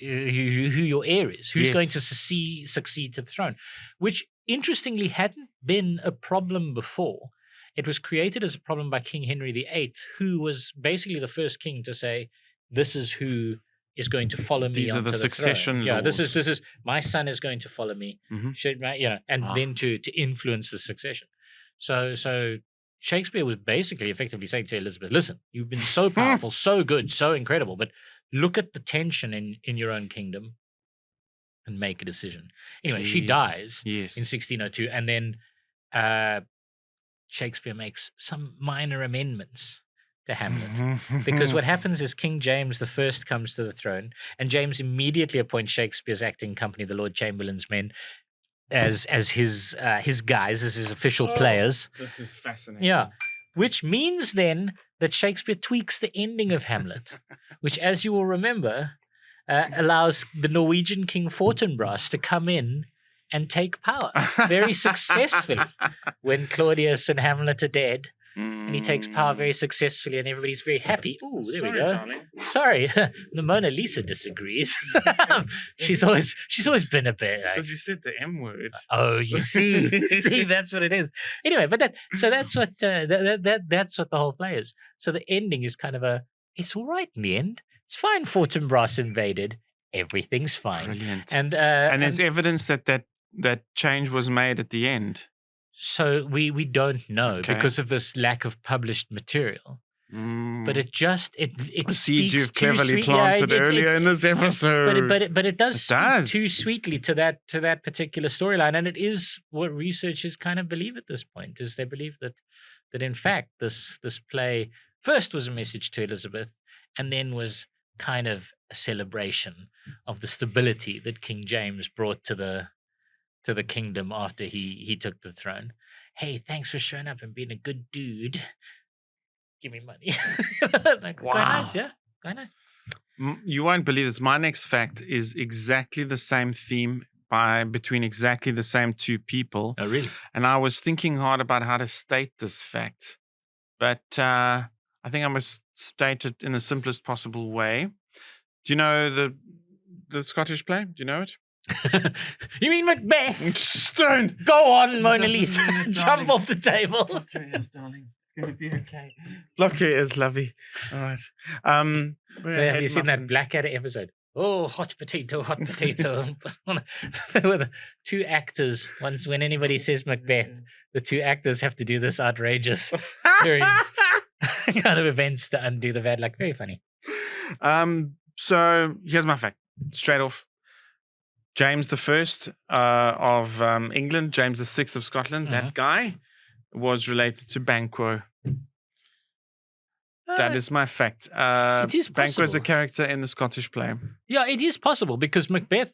heir is, who's going to succeed to the throne, which interestingly hadn't been a problem before. It was created as a problem by King Henry VIII, who was basically the first king to say, "This is who is going to follow me These are onto the the succession throne. Yeah, this laws. is my son is going to follow me. Mhm. And Ah. then to influence the succession. So Shakespeare was basically effectively saying to Elizabeth, "Listen, you've been so powerful, so good, so incredible, but look at the tension in your own kingdom and make a decision." Anyway, she Jeez. dies Yes. in 1602, and then Shakespeare makes some minor amendments to Hamlet. Because what happens is King James I comes to the throne, and James immediately appoints Shakespeare's acting company, the Lord Chamberlain's men, as his guys, as his official players. This is fascinating. Yeah, which means then that Shakespeare tweaks the ending of Hamlet, which, as you will remember, allows the Norwegian King Fortinbras to come in and take power very successfully when Claudius and Hamlet are dead. And he takes power very successfully, and everybody's very happy. Ooh, there we go. Darling. Sorry, the Mona Lisa disagrees. she's always been a bit. Because you said the M word. Oh, you see, that's what it is. Anyway, but that's what that's what the whole play is. So the ending is kind of it's all right in the end. It's fine. Fortinbras invaded. Everything's fine. Brilliant. And there's evidence that change was made at the end. So we don't know Okay. because of this lack of published material. But it The seeds speaks you've too cleverly sweet- planted it's- earlier in this episode. but it does It speak does. too sweetly to that particular storyline, and it is what researchers kind of believe at this point. Is they believe that in fact this play first was a message to Elizabeth, and then was kind of a celebration of the stability that King James brought to the kingdom after he took the throne. Hey, thanks for showing up and being a good dude. Give me money. Like, Wow. Quite nice, yeah. Quite nice. You won't believe this. My next fact is exactly the same theme between exactly the same two people. Oh, really? And I was thinking hard about how to state this fact. But I think I must state it in the simplest possible way. Do you know the Scottish play? Do you know it? You mean Macbeth? Don't. Go on, Mona Lisa. Darling. Jump off the table. Okay, yes, darling. It's going to be okay. Look, it is lovely. All right. Have you seen that Blackadder episode? Oh, hot potato, hot potato. There were the two actors. Once, when anybody says Macbeth, the two actors have to do this outrageous series kind of events to undo the bad luck. Very funny. So here's my fact. Straight off. James I of England, James VI of Scotland, that guy was related to Banquo. That is my fact. It is Banquo is a possible. character in the Scottish play. Yeah, it is possible because Macbeth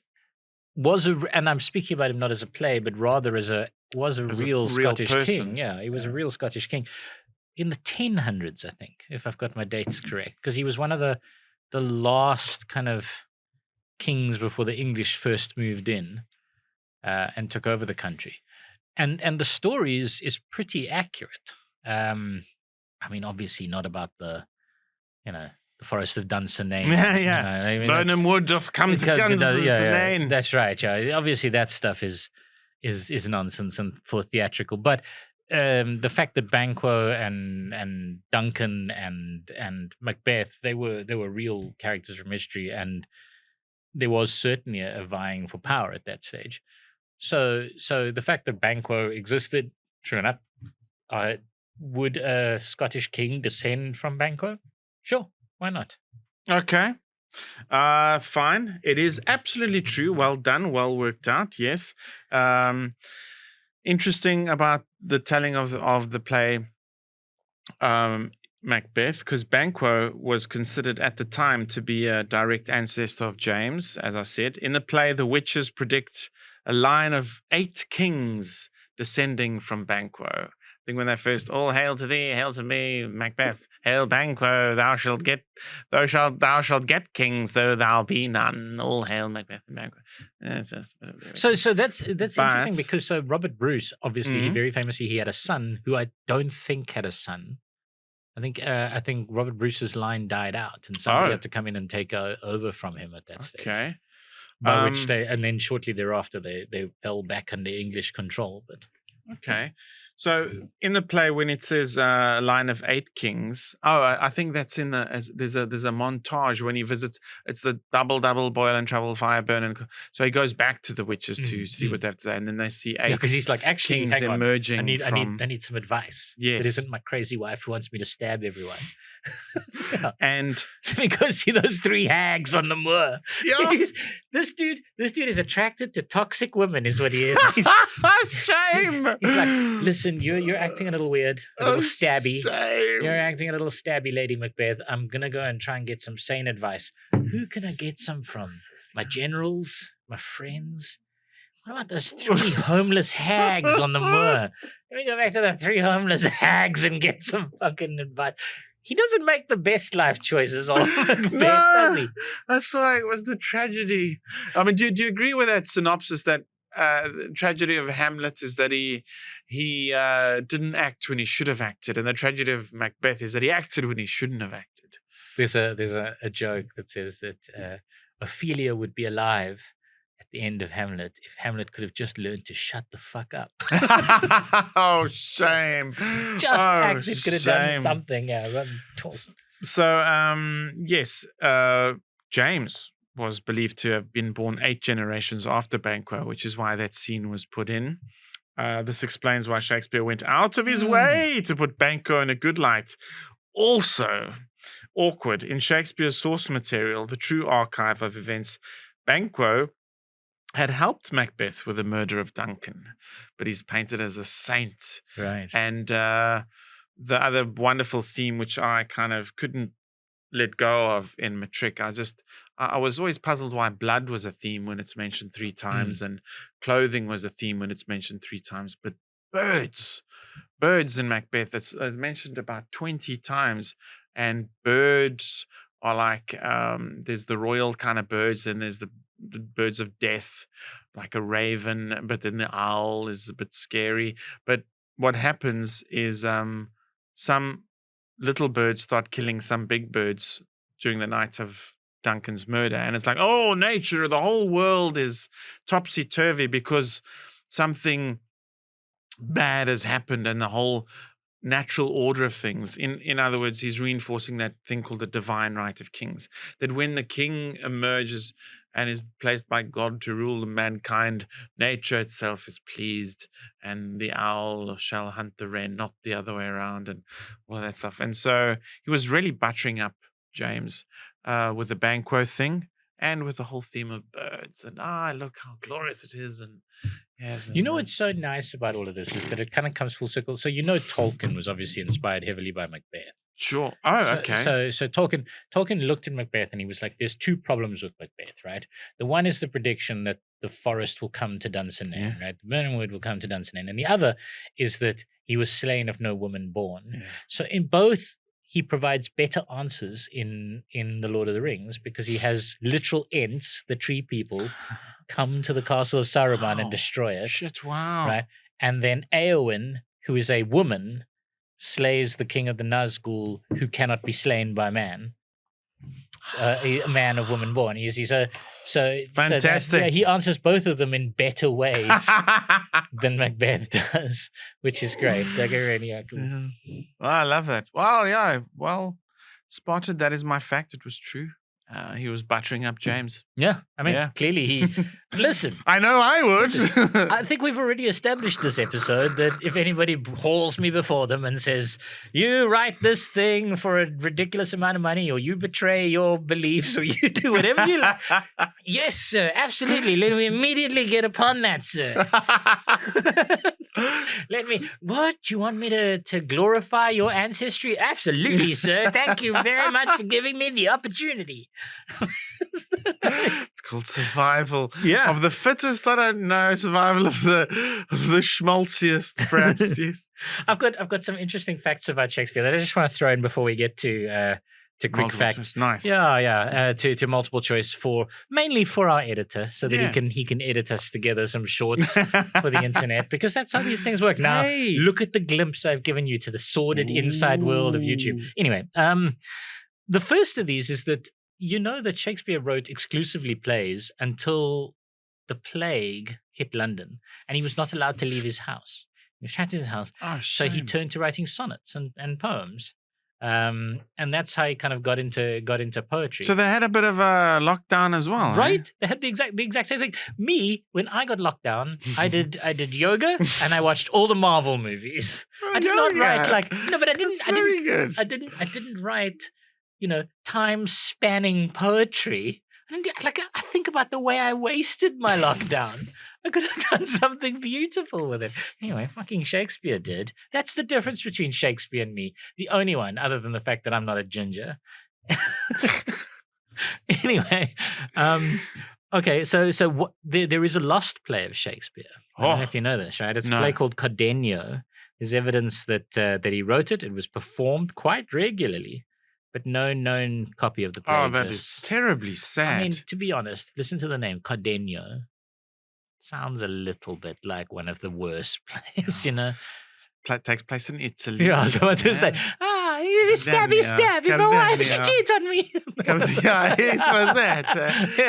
was and I'm speaking about him not as a play, but rather as a real Scottish person. king. Yeah, he was a real Scottish king in the 1000s, I think, if I've got my dates correct, because he was one of the last kind of kings before the English first moved in and took over the country. And the story is pretty accurate. I mean, obviously not about the Forest of Dunsinane. Yeah. I mean, Burnham Wood just come to Dunsinane. That's right. Yeah, obviously that stuff is nonsense and for theatrical. But the fact that Banquo and Duncan and Macbeth they were real characters from history, and there was certainly a vying for power at that stage. So the fact that Banquo existed, true enough. Would a Scottish king descend from Banquo? Sure, why not? Okay. Fine. It is absolutely true. Well done. Well worked out. Yes. Interesting about the telling of the play Macbeth, because Banquo was considered at the time to be a direct ancestor of James, as I said. In the play, the witches predict a line of 8 kings descending from Banquo. I think when they first, all hail to thee, hail to me, Macbeth, hail Banquo, thou shalt get kings, though thou be none. All hail Macbeth and Banquo. So that's interesting because Robert Bruce, obviously, he very famously he had a son who I don't think had a son. I think Robert Bruce's line died out, and somebody had to come in and take over from him at that stage. Okay. By which and then shortly thereafter they fell back under English control. But okay, So in the play, when it says a line of 8 kings, I think that's in there's a montage when he visits. It's the double boil and trouble, fire burn, and so he goes back to the witches to see what they have to say, and then they see 8 because he's like, actually, kings hang on, emerging. I need some advice. Yes. It isn't my crazy wife who wants me to stab everyone. Yeah. And Let me go see those 3 hags on the moor. yeah, This dude is attracted to toxic women, is what he is. shame. He's like, listen, you're acting a little weird, a little stabby. Shame. You're acting a little stabby, Lady Macbeth. I'm gonna go and try and get some sane advice. Who can I get some from? My generals, my friends. What about those 3 homeless hags on the moor? Let me go back to the 3 homeless hags and get some fucking advice. He doesn't make the best life choices, Macbeth, does he? That's why it was the tragedy. I mean, do you agree with that synopsis that the tragedy of Hamlet is that he didn't act when he should have acted, and the tragedy of Macbeth is that he acted when he shouldn't have acted? There's a joke that says that Ophelia would be alive at the end of Hamlet if Hamlet could have just learned to shut the fuck up. Oh, shame. Just acted, could have done something. Yeah, So, yes, James was believed to have been born 8 generations after Banquo, which is why that scene was put in. This explains why Shakespeare went out of his way to put Banquo in a good light. Also, awkward, in Shakespeare's source material, the true archive of events, Banquo had helped Macbeth with the murder of Duncan, but he's painted as a saint. Right. And the other wonderful theme, which I kind of couldn't let go of in Matric, I was always puzzled why blood was a theme when it's mentioned 3 times and clothing was a theme when it's mentioned 3 times, but birds in Macbeth, it's mentioned about 20 times, and birds are like, there's the royal kind of birds, and there's the birds of death, like a raven, but then the owl is a bit scary. But what happens is some little birds start killing some big birds during the night of Duncan's murder, and it's like, oh, nature, the whole world is topsy-turvy because something bad has happened, and the whole natural order of things. In other words, he's reinforcing that thing called the divine right of kings, that when the king emerges and is placed by God to rule mankind, nature itself is pleased, and the owl shall hunt the wren, not the other way around, and all that stuff. And so he was really buttering up James with the Banquo thing and with the whole theme of birds, and look how glorious it is. And yes, You know what's so nice about all of this is that it kind of comes full circle. So Tolkien was obviously inspired heavily by Macbeth. Sure. Oh, okay. So Tolkien looked at Macbeth and he was like, "There's 2 problems with Macbeth, right? The one is the prediction that the forest will come to Dunsinane, right? The burning wood will come to Dunsinane, and the other is that he was slain of no woman born." Yeah. So in both, he provides better answers in the Lord of the Rings because he has literal Ents, the tree people, come to the castle of Saruman and destroy it. Shit, wow. Right. And then Éowyn, who is a woman, slays the king of the Nazgul, who cannot be slain by man. A man of woman born. He's Fantastic. he answers both of them in better ways than Macbeth does, which is great. Like, really, Well, I love that. Well, yeah, well spotted. That is my fact. It was true. He was buttering up James. Yeah, I mean, clearly he. Listen, I know I would. I think we've already established this episode that if anybody hauls me before them and says, "You write this thing for a ridiculous amount of money, or you betray your beliefs, or you do whatever you like," yes, sir, absolutely. Let me immediately get upon that, sir. What? You want me to glorify your ancestry? Absolutely, sir. Thank you very much for giving me the opportunity. It's called survival Yeah. of the fittest. I don't know, survival of the schmaltziest, perhaps. Yes. I've got some interesting facts about Shakespeare that I just want to throw in before we get to quick Multiple facts. choice. Nice. Yeah. To multiple choice mainly for our editor, so that Yeah. he can edit us together some shorts for the internet, because that's how these things work. Now, Hey. look at the glimpse I've given you to the sordid inside world of YouTube. Ooh. Anyway, the first of these is that you know that Shakespeare wrote exclusively plays until the plague hit London, and he was not allowed to leave his house. He was trapped in his house. Oh, So he shame. turned to writing sonnets and poems. And that's how he kind of got into poetry. So they had a bit of a lockdown as well, Right? They had the exact same thing. Me, when I got locked down, I did yoga and I watched all the Marvel movies. I did not write but I didn't. That's very good. I didn't write, time spanning poetry. I think about the way I wasted my lockdown. I could have done something beautiful with it. Anyway, fucking Shakespeare did. That's the difference between Shakespeare and me. The only one, other than the fact that I'm not a ginger. Anyway, okay, so there is a lost play of Shakespeare. I don't know if you know this, right? It's a play called Cardenio. There's evidence that he wrote it. It was performed quite regularly, but no known copy of the play Oh, that exists. is terribly sad. I mean, to be honest, listen to the name, Cardenio. Sounds a little bit like one of the worst plays, Takes place in Italy. Yeah, I was about to say, he's stabby, my wife, she cheats on me. Yeah, it was that.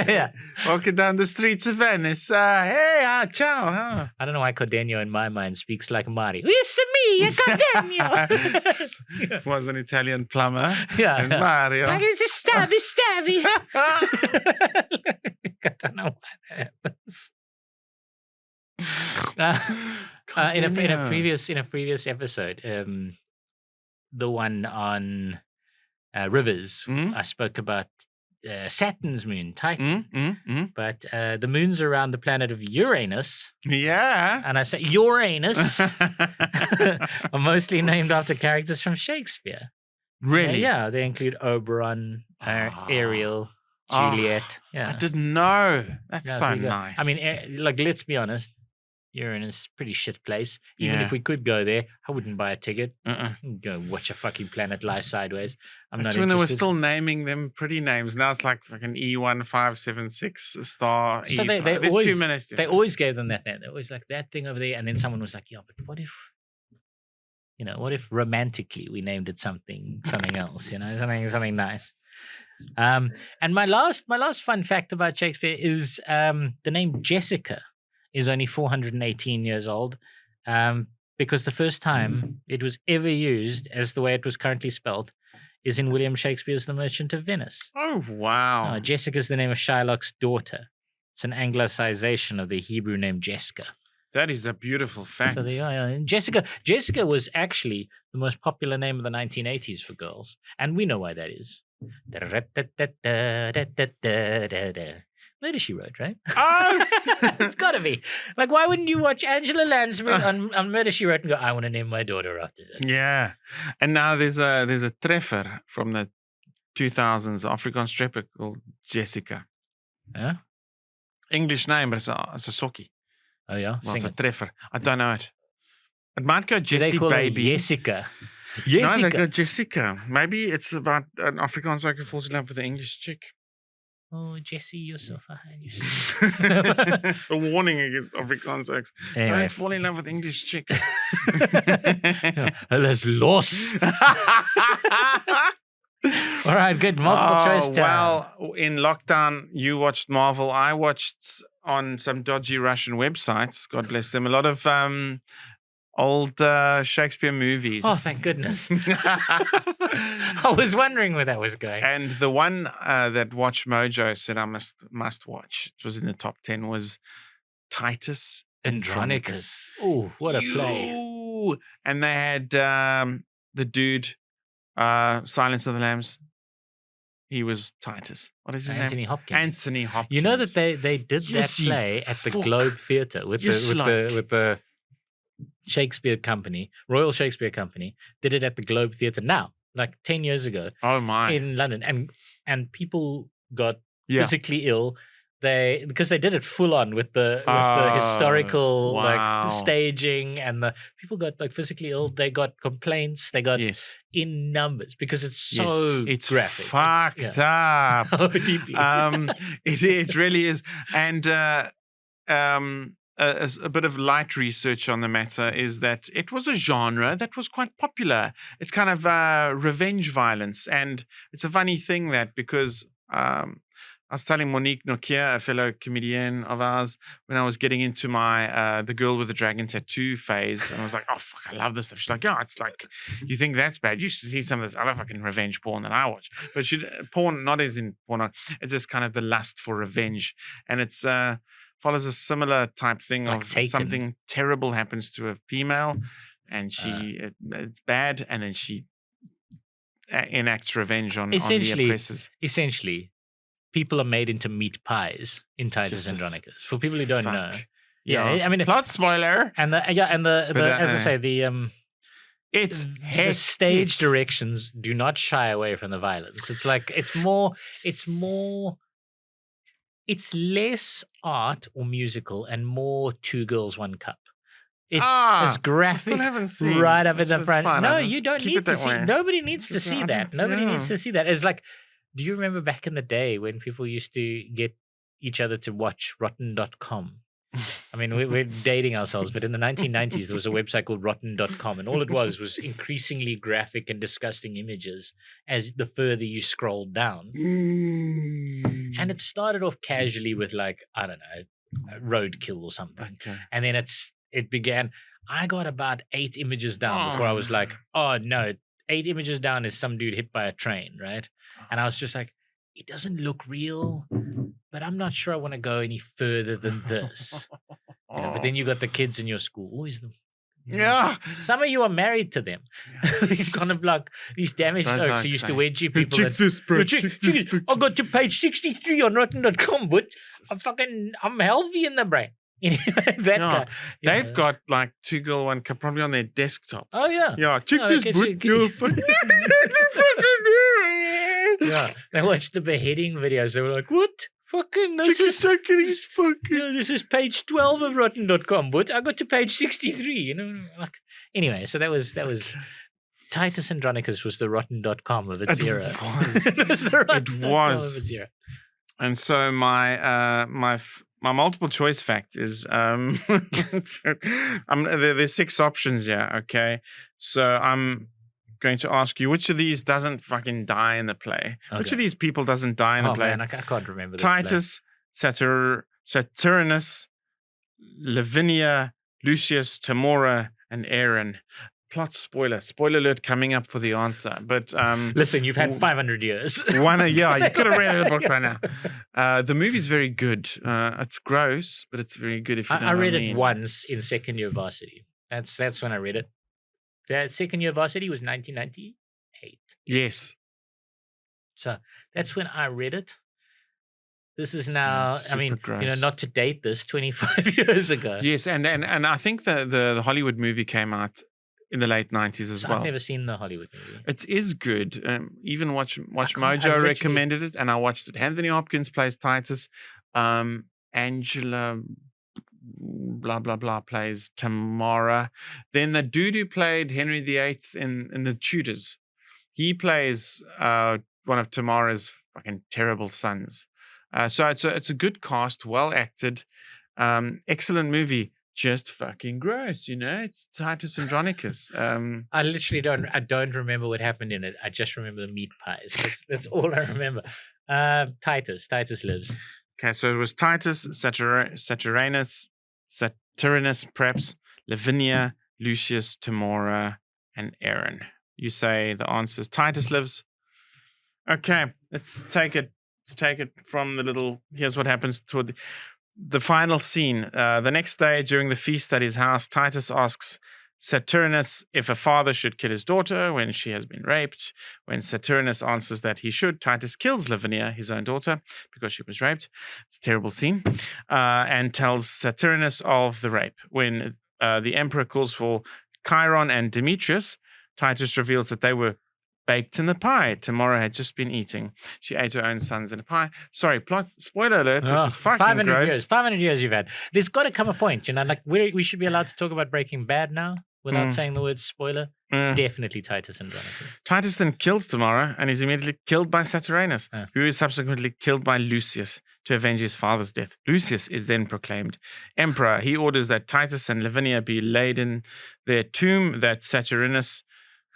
Yeah. Walking down the streets of Venice. Hey, ciao. I don't know why Cardenio in my mind speaks like Mario. It's me, Cardenio. Was an Italian plumber. Yeah. And Mario. Like, it's a stabby. I don't know why that happens. In a previous episode, the one on rivers, I spoke about Saturn's moon, Titan, but the moons around the planet of Uranus. Yeah, and I say Uranus are mostly named after characters from Shakespeare. Really? Yeah, they include Oberon, Ariel, Juliet. Yeah, I didn't know. That's so nice. I mean, let's be honest. Uranus, pretty shit place. Even if we could go there, I wouldn't buy a ticket. Go watch a fucking planet lie sideways. That's when they were still naming them pretty names. Now it's like fucking E1576 star. So E5. they There's always, 2 minutes. They always gave them that name. They always like that thing over there. And then someone was like, yeah, but what if romantically we named it something else, something nice. And my last fun fact about Shakespeare is the name Jessica is only 418 years old, because the first time it was ever used as the way it was currently spelled is in William Shakespeare's The Merchant of Venice. Oh, wow. Jessica is the name of Shylock's daughter. It's an anglicization of the Hebrew name Jessica. That is a beautiful fact. So Jessica was actually the most popular name of the 1980s for girls, and we know why that is. Murder, She Wrote, right? Oh! It's got to be. Like, why wouldn't you watch Angela Lansbury on Murder, She Wrote and go, I want to name my daughter after this? Yeah. And now there's a treffer from the 2000s, Afrikaans stripper called Jessica. Huh? English name, but it's a socky. Oh, yeah? Well, Sing it's a it. treffer. I don't know it. It might go Do they Jessie call Baby. her Jessica? No, they go Jessica. Maybe it's about an Afrikaanser who falls in love with an English chick. Oh, Jessie, you're so fine. It's a warning against Afrikaans. Anyway. Don't fall in love with English chicks. Let's los. All right, good. Multiple choice time. Well, in lockdown, you watched Marvel. I watched on some dodgy Russian websites. God bless them. A lot of old Shakespeare movies. Oh, thank goodness. I was wondering where that was going. And the one that Watch Mojo said I must watch, it was in the top 10, was Titus Andronicus. Oh, what a play. And they had the dude, Silence of the Lambs. He was Titus. What is his Anthony name? Hopkins. Anthony Hopkins. You know that they did that play at the Globe Theatre with the Shakespeare Company, Royal Shakespeare Company, did it at the Globe Theatre now, like 10 years ago. Oh my! In London, and people got physically ill. Because they did it full on with the historical like staging, and the people got like physically ill. They got complaints. They got in numbers because it's so it's graphic. Fucked up. Oh, deeply. It really is. And a bit of light research on the matter is that it was a genre that was quite popular. It's kind of revenge violence, and it's a funny thing that because I was telling Monique Nokia, a fellow comedian of ours, when I was getting into my the girl with the dragon tattoo phase, and I was like, "Oh fuck, I love this stuff." She's like, "Yeah, it's like you think that's bad. You should see some of this other fucking revenge porn that I watch." But porn, not as in porn, it's just kind of the lust for revenge, and it's follows a similar type thing Like of Taken. something terrible happens to a female, and it's bad, and then she enacts revenge on the oppressors. Essentially, people are made into meat pies in Titus Andronicus. For people who don't know, yeah, I mean, plot spoiler. And as I say, it's the stage directions do not shy away from the violence. It's like it's less art or musical and more Two Girls, One Cup. It's as graphic right up in the front. No, you don't need to see. Nobody needs to see that. Nobody needs to see that. It's like, do you remember back in the day when people used to get each other to watch Rotten.com? I mean, we're dating ourselves, but in the 1990s, there was a website called Rotten.com, and all it was increasingly graphic and disgusting images as the further you scrolled down. And it started off casually with, like, I don't know, roadkill or something. Okay. And then it began. I got about 8 images down before I was like, oh no, 8 images down is some dude hit by a train, right? And I was just like, it doesn't look real, but I'm not sure I want to go any further than this. You know, but then you got the kids in your school. Always them. Yeah. Some of you are married to them. These kind of like these damaged folks who used to wedge people. Check this, bro. I got to page 63 on Rotten.com, but I'm healthy in the brain. Guy, they've got like Two Girl, One Cup probably on their desktop. Oh yeah. Yeah, check this, bro. Yeah, they watched the beheading videos. They were like, "What? Fucking this is this is page 12 of Rotten.com, but I got to page 63." You know, like anyway. So that was Titus Andronicus was the Rotten.com of its era. It was. Of its era. And so my multiple choice fact is there's 6 options here. Okay, so I'm going to ask you, which of these doesn't fucking die in the play? Okay. Which of these people doesn't die in the play? Man, I can't remember this Titus, Saturninus, Lavinia, Lucius, Tamora, and Aaron. Plot spoiler alert coming up for the answer. But listen, you've had 500 years. You could have read the book right now. The movie's very good. It's gross, but it's very good. If you know I read what I mean. It once in second year varsity. That's when I read it. That second year varsity was 1998. Yes. So that's when I read it. This is now, I mean, gross. Not to date this, 25 years ago. Yes, and I think the Hollywood movie came out in the late 90s as well. I've never seen the Hollywood movie. It is good. Even Watch Mojo recommended it, and I watched it. Anthony Hopkins plays Titus. Angela blah blah blah plays Tamara. Then the dude who played Henry VIII in the Tudors, he plays one of Tamara's fucking terrible sons. So it's a good cast, well acted, excellent movie. Just fucking gross, It's Titus Andronicus. I literally don't remember what happened in it. I just remember the meat pies. That's all I remember. Titus lives. Okay, so it was Titus, Saturninus, perhaps, Lavinia, Lucius, Tamora, and Aaron. You say the answer is Titus lives. Okay, let's take it from the little. Here's what happens toward the final scene. The next day, during the feast at his house, Titus asks Saturninus if a father should kill his daughter when she has been raped. When Saturninus answers that he should, Titus kills Lavinia, his own daughter, because she was raped. It's a terrible scene. And tells Saturninus of the rape. When the emperor calls for Chiron and Demetrius, Titus reveals that they were baked in the pie Tamara had just been eating. She ate her own sons in a pie. Sorry, spoiler alert. This is fucking 500 gross. years. 500 years you've had. There's got to come a point, like we should be allowed to talk about Breaking Bad now without saying the word spoiler. Definitely Titus Andronicus. Titus then kills Tamara and is immediately killed by Saturninus, who is subsequently killed by Lucius to avenge his father's death. Lucius is then proclaimed emperor. He orders that Titus and Lavinia be laid in their tomb that Saturninus,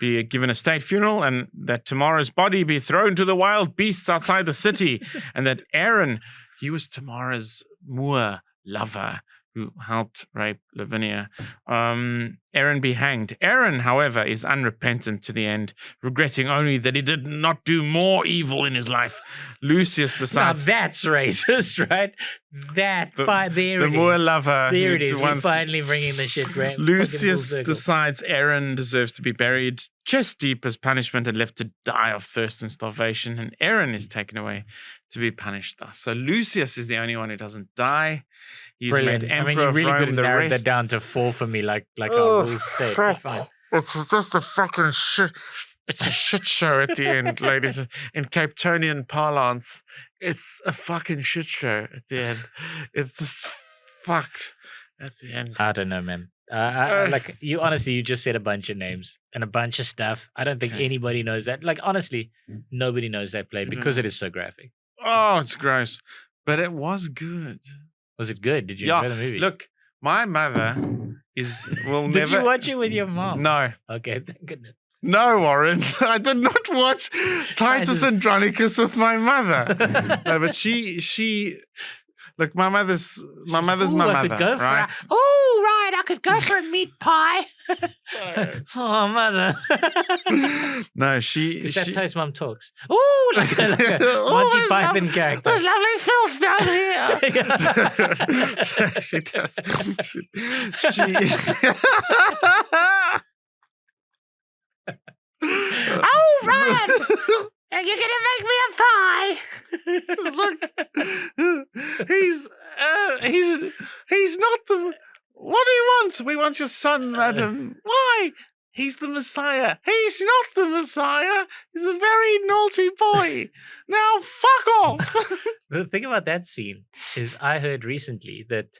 be given a state funeral, and that Tamara's body be thrown to the wild beasts outside the city, and that Aaron, he was Tamara's Moor lover who helped rape Lavinia. Aaron be hanged. Aaron, however, is unrepentant to the end, regretting only that he did not do more evil in his life. Lucius Now decides that's racist, right? There the it Moor is. lover. There who it is. We're wants to- finally bringing the shit right. Lucius decides Aaron deserves to be buried chest deep as punishment and left to die of thirst and starvation, and Aaron is taken away to be punished thus. So Lucius is the only one who doesn't die. He's Brilliant. made I emperor mean, you of really Rome. could have The narrowed rest, that down to 4 for me, like our rules state. But fine. it's just a fucking shit. It's a shit show at the end, ladies. In Cape Townian parlance, it's a fucking shit show at the end. It's just fucked at the end. I don't know, man. Like you, honestly, you just said a bunch of names and a bunch of stuff. I don't think Okay. anybody knows that. Like honestly, nobody knows that play because it is so graphic. Oh, it's gross. But it was good. Was it good? Did you Yeah, enjoy the movie? Look, my mother will Did never. you watch it with your mom? No. Okay, thank goodness. No, Warren. I did not watch Titus Andronicus with my mother. No, but she look, my mother's my Ooh, mother, I could go for right? Oh, right, I could go for a meat pie. Oh, mother. No, she That's how his mom talks. Ooh, like a Monty there's Python character. There's lovely filth down here. She does. Oh, right. And you're gonna make me a pie. Look, he's not the. What do you want? We want your son, madam. Why? He's the Messiah. He's not the Messiah. He's a very naughty boy. Now fuck off. The thing about that scene is I heard recently that,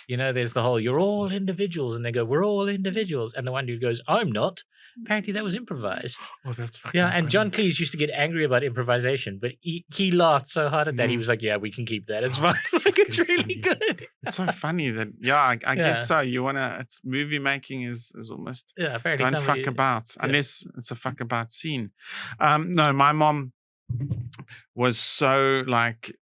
there's the whole, you're all individuals. And they go, we're all individuals. And the one dude goes, I'm not. Apparently that was improvised. Oh, that's fucking Yeah, and funny. John Cleese used to get angry about improvisation, but he laughed so hard at that. He was like, yeah, we can keep that. It's fine. Like, it's really funny. good. It's so funny that I Yeah. guess so. You wanna it's movie making is almost Yeah, apparently don't somebody... fuck about yeah. unless it's a fuck about scene. No, my mom was so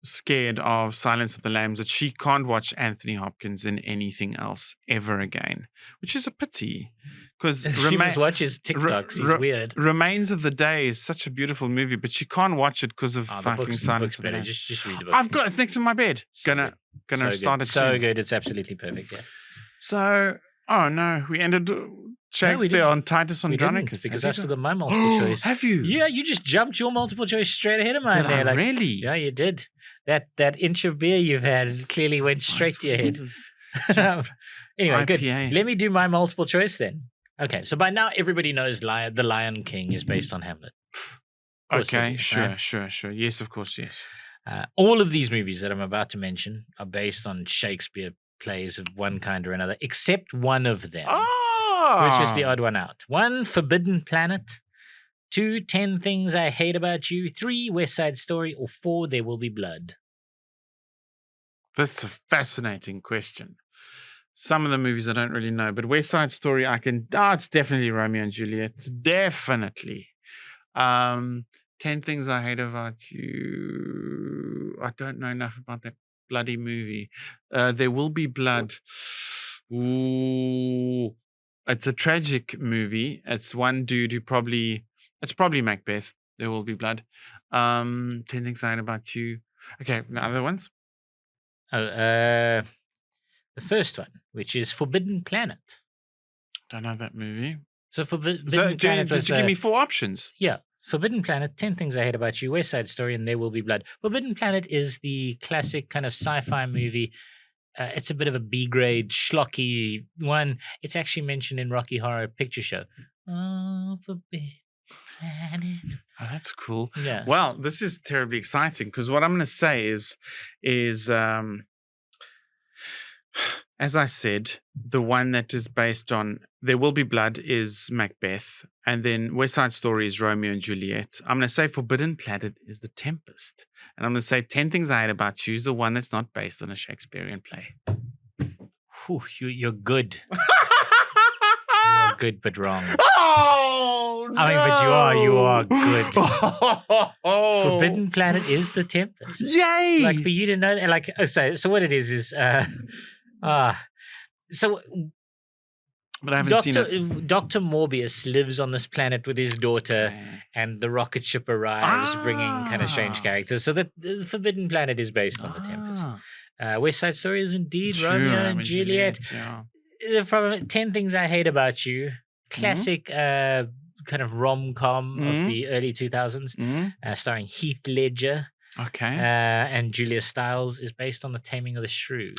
scared of Silence of the Lambs that she can't watch Anthony Hopkins in anything else ever again, which is a pity because She just watches TikToks. He's weird. Remains of the Day is such a beautiful movie, but she can't watch it because of Oh, the fucking book's Silence of the better. Lambs. Just read the book. I've got it's next to my bed. So Gonna so start good. it So soon. good. It's absolutely perfect. Yeah. So, oh no, we ended Shakespeare didn't. on Titus We didn't, Andronicus. because Have I've you still done- got my multiple choice. Have you? Yeah, you just jumped your multiple choice straight ahead of mine Did there. I really? Yeah, you did. That inch of beer you've had clearly went straight to your head. Anyway, good. IPA. Let me do my multiple choice then. Okay, so by now everybody knows The Lion King is based on Hamlet. Of course they Okay, do, sure, right? sure. Yes, of course, yes. All of these movies that I'm about to mention are based on Shakespeare plays of one kind or another, except one of them, which is the odd one out. 1, Forbidden Planet. 2, 10 Things I Hate About You. 3, West Side Story. Or 4, There Will Be Blood. That's a fascinating question. Some of the movies I don't really know, but West Side Story, it's definitely Romeo and Juliet. Definitely. 10 Things I Hate About You. I don't know enough about that bloody movie. There Will Be Blood. Ooh. It's a tragic movie. It's one dude who it's probably Macbeth. There Will Be Blood. 10 Things I Hate About You. Okay, the other ones? The first one, which is Forbidden Planet. Don't know that movie. So Forbidden So, Planet did was, you give me 4 options? Yeah. Forbidden Planet, 10 Things I Hate About You, West Side Story, and There Will Be Blood. Forbidden Planet is the classic kind of sci-fi movie. It's a bit of a B-grade, schlocky one. It's actually mentioned in Rocky Horror Picture Show. Oh, Forbidden Planet. Oh, that's cool. Yeah. Well, this is terribly exciting because what I'm going to say is as I said, the one that is based on There Will Be Blood is Macbeth, and then West Side Story is Romeo and Juliet. I'm going to say Forbidden Planet is The Tempest, and I'm going to say 10 Things I Hate About You is the one that's not based on a Shakespearean play. Whew, you're good. You're good, but wrong. Oh I mean, but you are good. Oh. Forbidden Planet is the Tempest. Yay! Like for you to know, like so what it is so But I haven't seen it. Dr. Morbius lives on this planet with his daughter, Okay. and the rocket ship arrives, bringing kind of strange characters. So the Forbidden Planet is based on the Tempest. West Side Story is indeed True, Romeo Romeo and Juliet. yeah. From 10 Things I Hate About You, classic kind of rom-com of the early 2000s, starring Heath Ledger. Okay. And Julia Stiles is based on The Taming of the Shrew.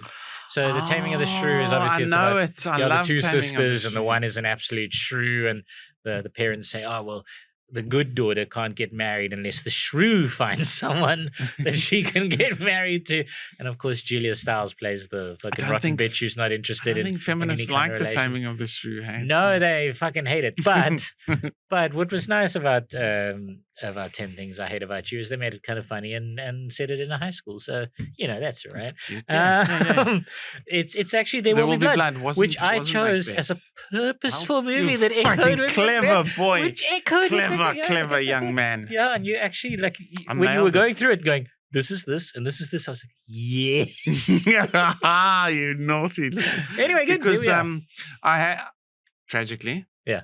So The Taming of the Shrew is obviously I love the two Taming of the sisters, and the Shrew. one is an absolute shrew, and the parents say, oh, well, the good daughter can't get married unless the shrew finds someone that she can get married to. And of course, Julia Stiles plays the fucking rotten bitch who's not interested in. I think feminists any kind like of the relation. Taming of the Shrew. Hey? No, they fucking hate it. But what was nice about 10 Things I Hate About You is they made it kind of funny and set it in a high school. So, that's all right. It's cute, yeah. It's actually There Will Be Blood, which I chose as a purposeful movie that echoed with clever Macbeth, boy. which echoed with Macbeth, Clever young man. Yeah, and you actually, like, I when you were nailed it. going through it, going, this is this, and this is this, I was like, yeah. You naughty little. Anyway, good. Because Here we are. tragically, Yeah.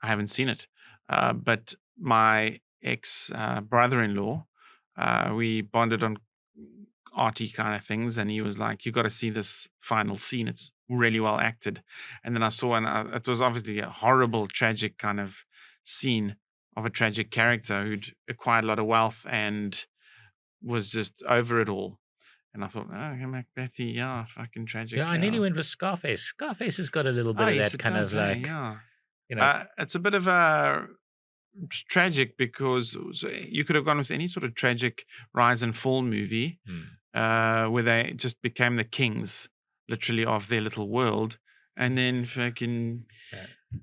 I haven't seen it. But my ex brother-in-law, we bonded on arty kind of things, and he was like, "You got to see this final scene. It's really well acted." And then I saw, and it was obviously a horrible, tragic kind of scene of a tragic character who'd acquired a lot of wealth and was just over it all. And I thought, oh, Macbethy, yeah, fucking tragic. Yeah, I nearly went with Scarface. Scarface has got a little bit of yes, that it kind does, of like, yeah. It's a bit of a tragic because you could have gone with any sort of tragic rise and fall movie where they just became the kings, literally, of their little world, and then fucking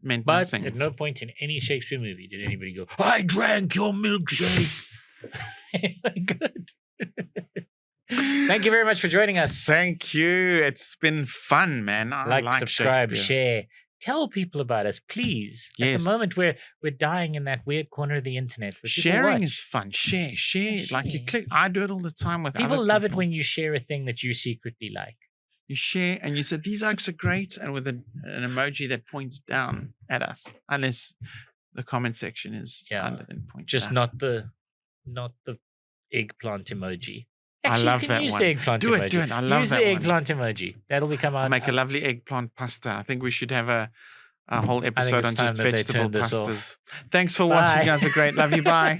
meant but nothing. at no point in any Shakespeare movie did anybody go, I drank your milkshake. Good. Thank you very much for joining us. Thank you. It's been fun, man. I like subscribe, Shakespeare. share. Tell people about us, please. Yes. At the moment, we're dying in that weird corner of the internet. where people Sharing watch. is fun. Share. Like you Share. click. I do it all the time with People other love it people. when you share a thing that you secretly like. You share and you say these oaks are great, and with an emoji that points down at us, unless the comment section is under then points Just down. not the eggplant emoji. I Actually, love you can that use one. the eggplant Do emoji. it. I love use that the one. eggplant emoji. That'll become our Make a lovely eggplant pasta. I think we should have a whole episode it's on time just that they vegetable turned this pastas. off. Thanks for Bye. watching, guys. Are great. Love you. Bye.